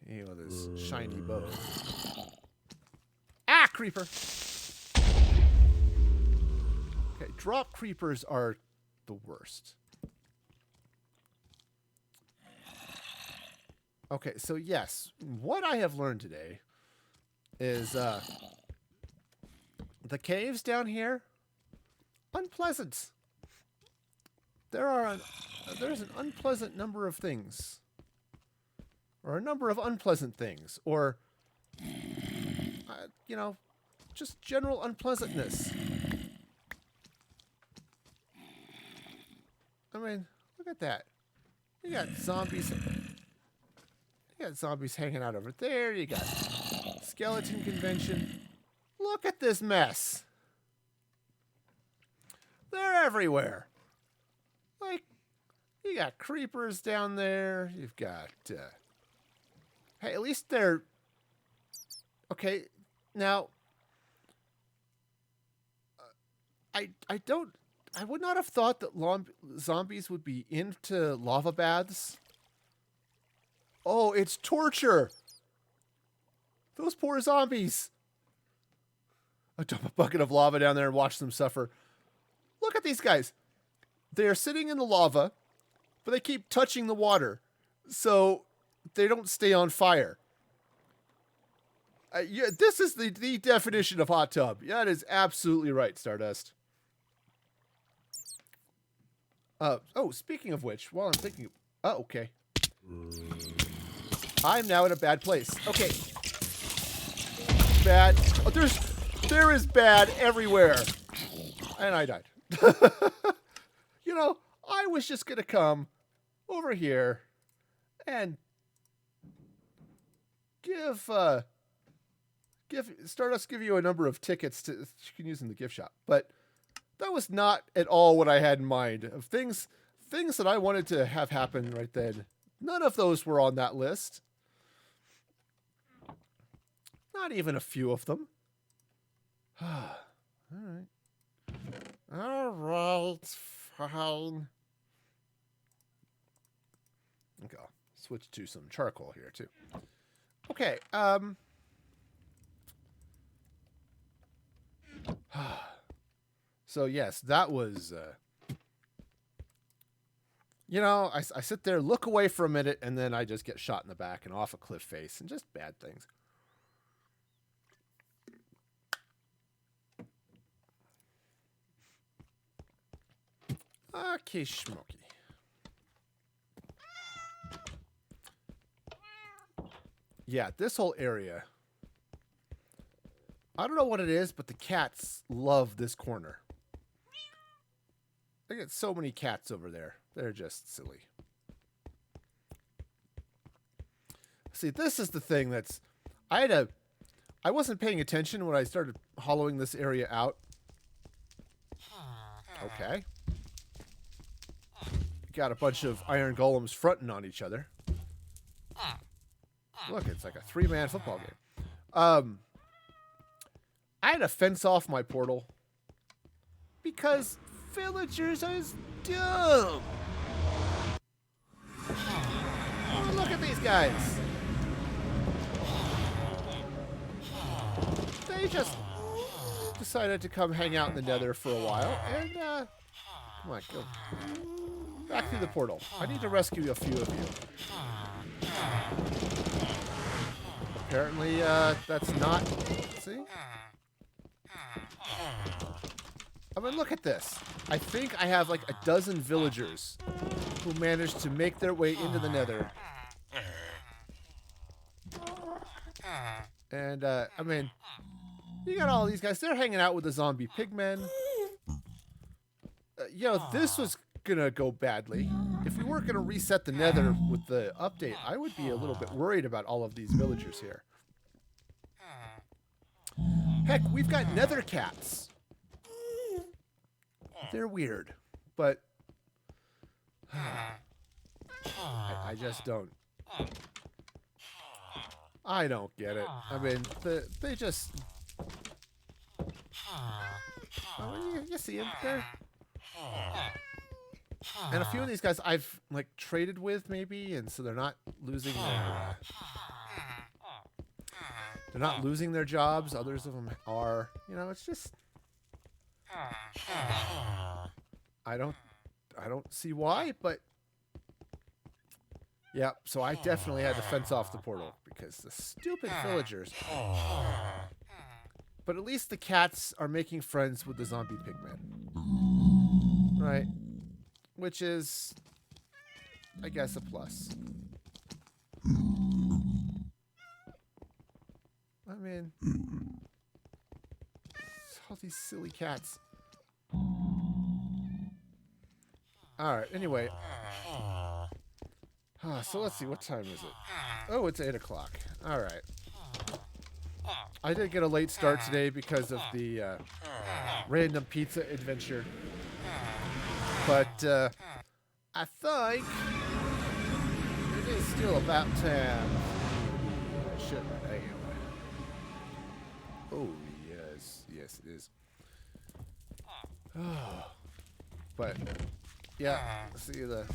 Hey, with his shiny bow. Ah, creeper! Okay, drop creepers are the worst. Okay, so yes, what I have learned today is the caves down here, unpleasant. There's an unpleasant number of things. Or a number of unpleasant things. Or, you know, just general unpleasantness. I mean, look at that. You got zombies. You got zombies hanging out over there. You got skeleton convention. Look at this mess. They're everywhere. Like, you got creepers down there. You've got, hey, at least they're, okay, now, I would not have thought that zombies would be into lava baths. Oh, it's torture. Those poor zombies. I dump a bucket of lava down there and watch them suffer. Look at these guys. They're sitting in the lava, but they keep touching the water, so they don't stay on fire. Yeah, this is the definition of hot tub. Yeah, that is absolutely right, Stardust. Oh, speaking of which, while I'm thinking... Oh, okay. I'm now in a bad place. Okay. Bad. Oh, there is bad everywhere. And I died. You know, I was just going to come over here and give Stardust give you a number of tickets to you can use in the gift shop. But that was not at all what I had in mind. Of things that I wanted to have happen right then. None of those were on that list. Not even a few of them. All right. All right. Fine. Okay. I'll switch to some charcoal here too. Okay. So yes, that was, you know, I sit there, look away for a minute, and then I just get shot in the back and off a cliff face and just bad things. Okay, Schmokey. Yeah, this whole area. I don't know what it is, but the cats love this corner. I get so many cats over there. They're just silly. See, this is the thing that's... I wasn't paying attention when I started hollowing this area out. Okay. Got a bunch of iron golems fronting on each other. Look, it's like a 3-man football game. I had to fence off my portal because villagers are dumb. Oh, look at these guys. They just decided to come hang out in the nether for a while and, come on, go back through the portal. I need to rescue a few of you. Apparently, that's not... See? I mean, look at this. I think I have like a dozen villagers who managed to make their way into the nether. And, I mean, you got all these guys. They're hanging out with the zombie pigmen. This was gonna go badly. If we weren't gonna reset the nether with the update, I would be a little bit worried about all of these villagers here. Heck, we've got nether cats. They're weird, but I just don't. I don't get it. I mean, they just... Oh, you see them there? And a few of these guys I've like traded with maybe, and so they're not losing their jobs. Others of them are. You know, it's just I don't see why, but yeah. So I definitely had to fence off the portal because the stupid villagers. But at least the cats are making friends with the zombie pigmen. Right. Which is, I guess, a plus. I mean, all these silly cats. Alright, anyway. So let's see, what time is it? Oh, it's 8 o'clock. Alright. I did get a late start today because of the random pizza adventure. But I think it is still about time. Shut my damn. Oh, yes. Yes, it is. But, yeah, see the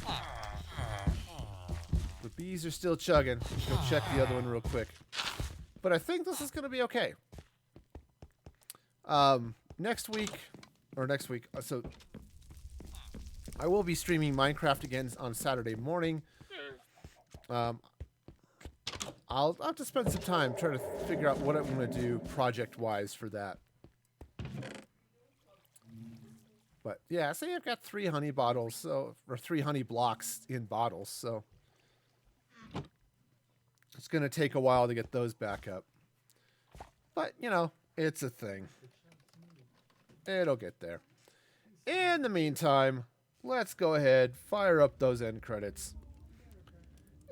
bees are still chugging. Go check the other one real quick. But I think this is going to be okay. Next week, so I will be streaming Minecraft again on Saturday morning. I'll have to spend some time trying to figure out what I'm going to do project-wise for that. But yeah, say I've got 3 honey bottles, or 3 honey blocks in bottles, so it's going to take a while to get those back up. But, you know, it's a thing. It'll get there. In the meantime, let's go ahead, fire up those end credits.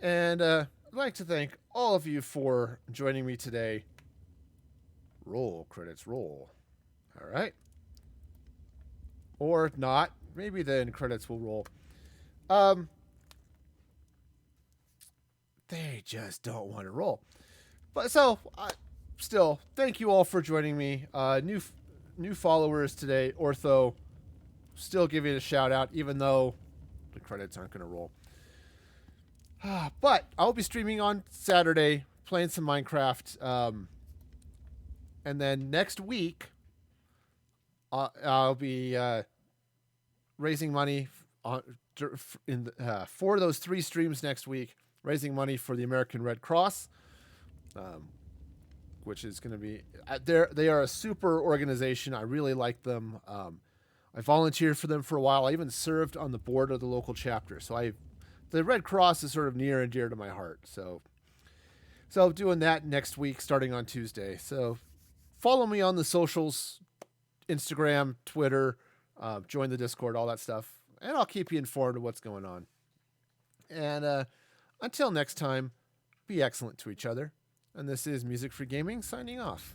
And I'd like to thank all of you for joining me today. Roll, credits, roll. All right. Or not. Maybe the end credits will roll. They just don't want to roll. But so, still, thank you all for joining me. New followers today. Ortho, still give you a shout out, even though the credits aren't going to roll. But I'll be streaming on Saturday, playing some Minecraft. And then next week, I'll be raising money for those 3 streams next week, raising money for the American Red Cross, which is going to be... They are a super organization. I really like them. I volunteered for them for a while. I even served on the board of the local chapter. So the Red Cross is sort of near and dear to my heart. So doing that next week, starting on Tuesday. So follow me on the socials, Instagram, Twitter, join the Discord, all that stuff. And I'll keep you informed of what's going on. And until next time, be excellent to each other. And this is Music for Gaming signing off.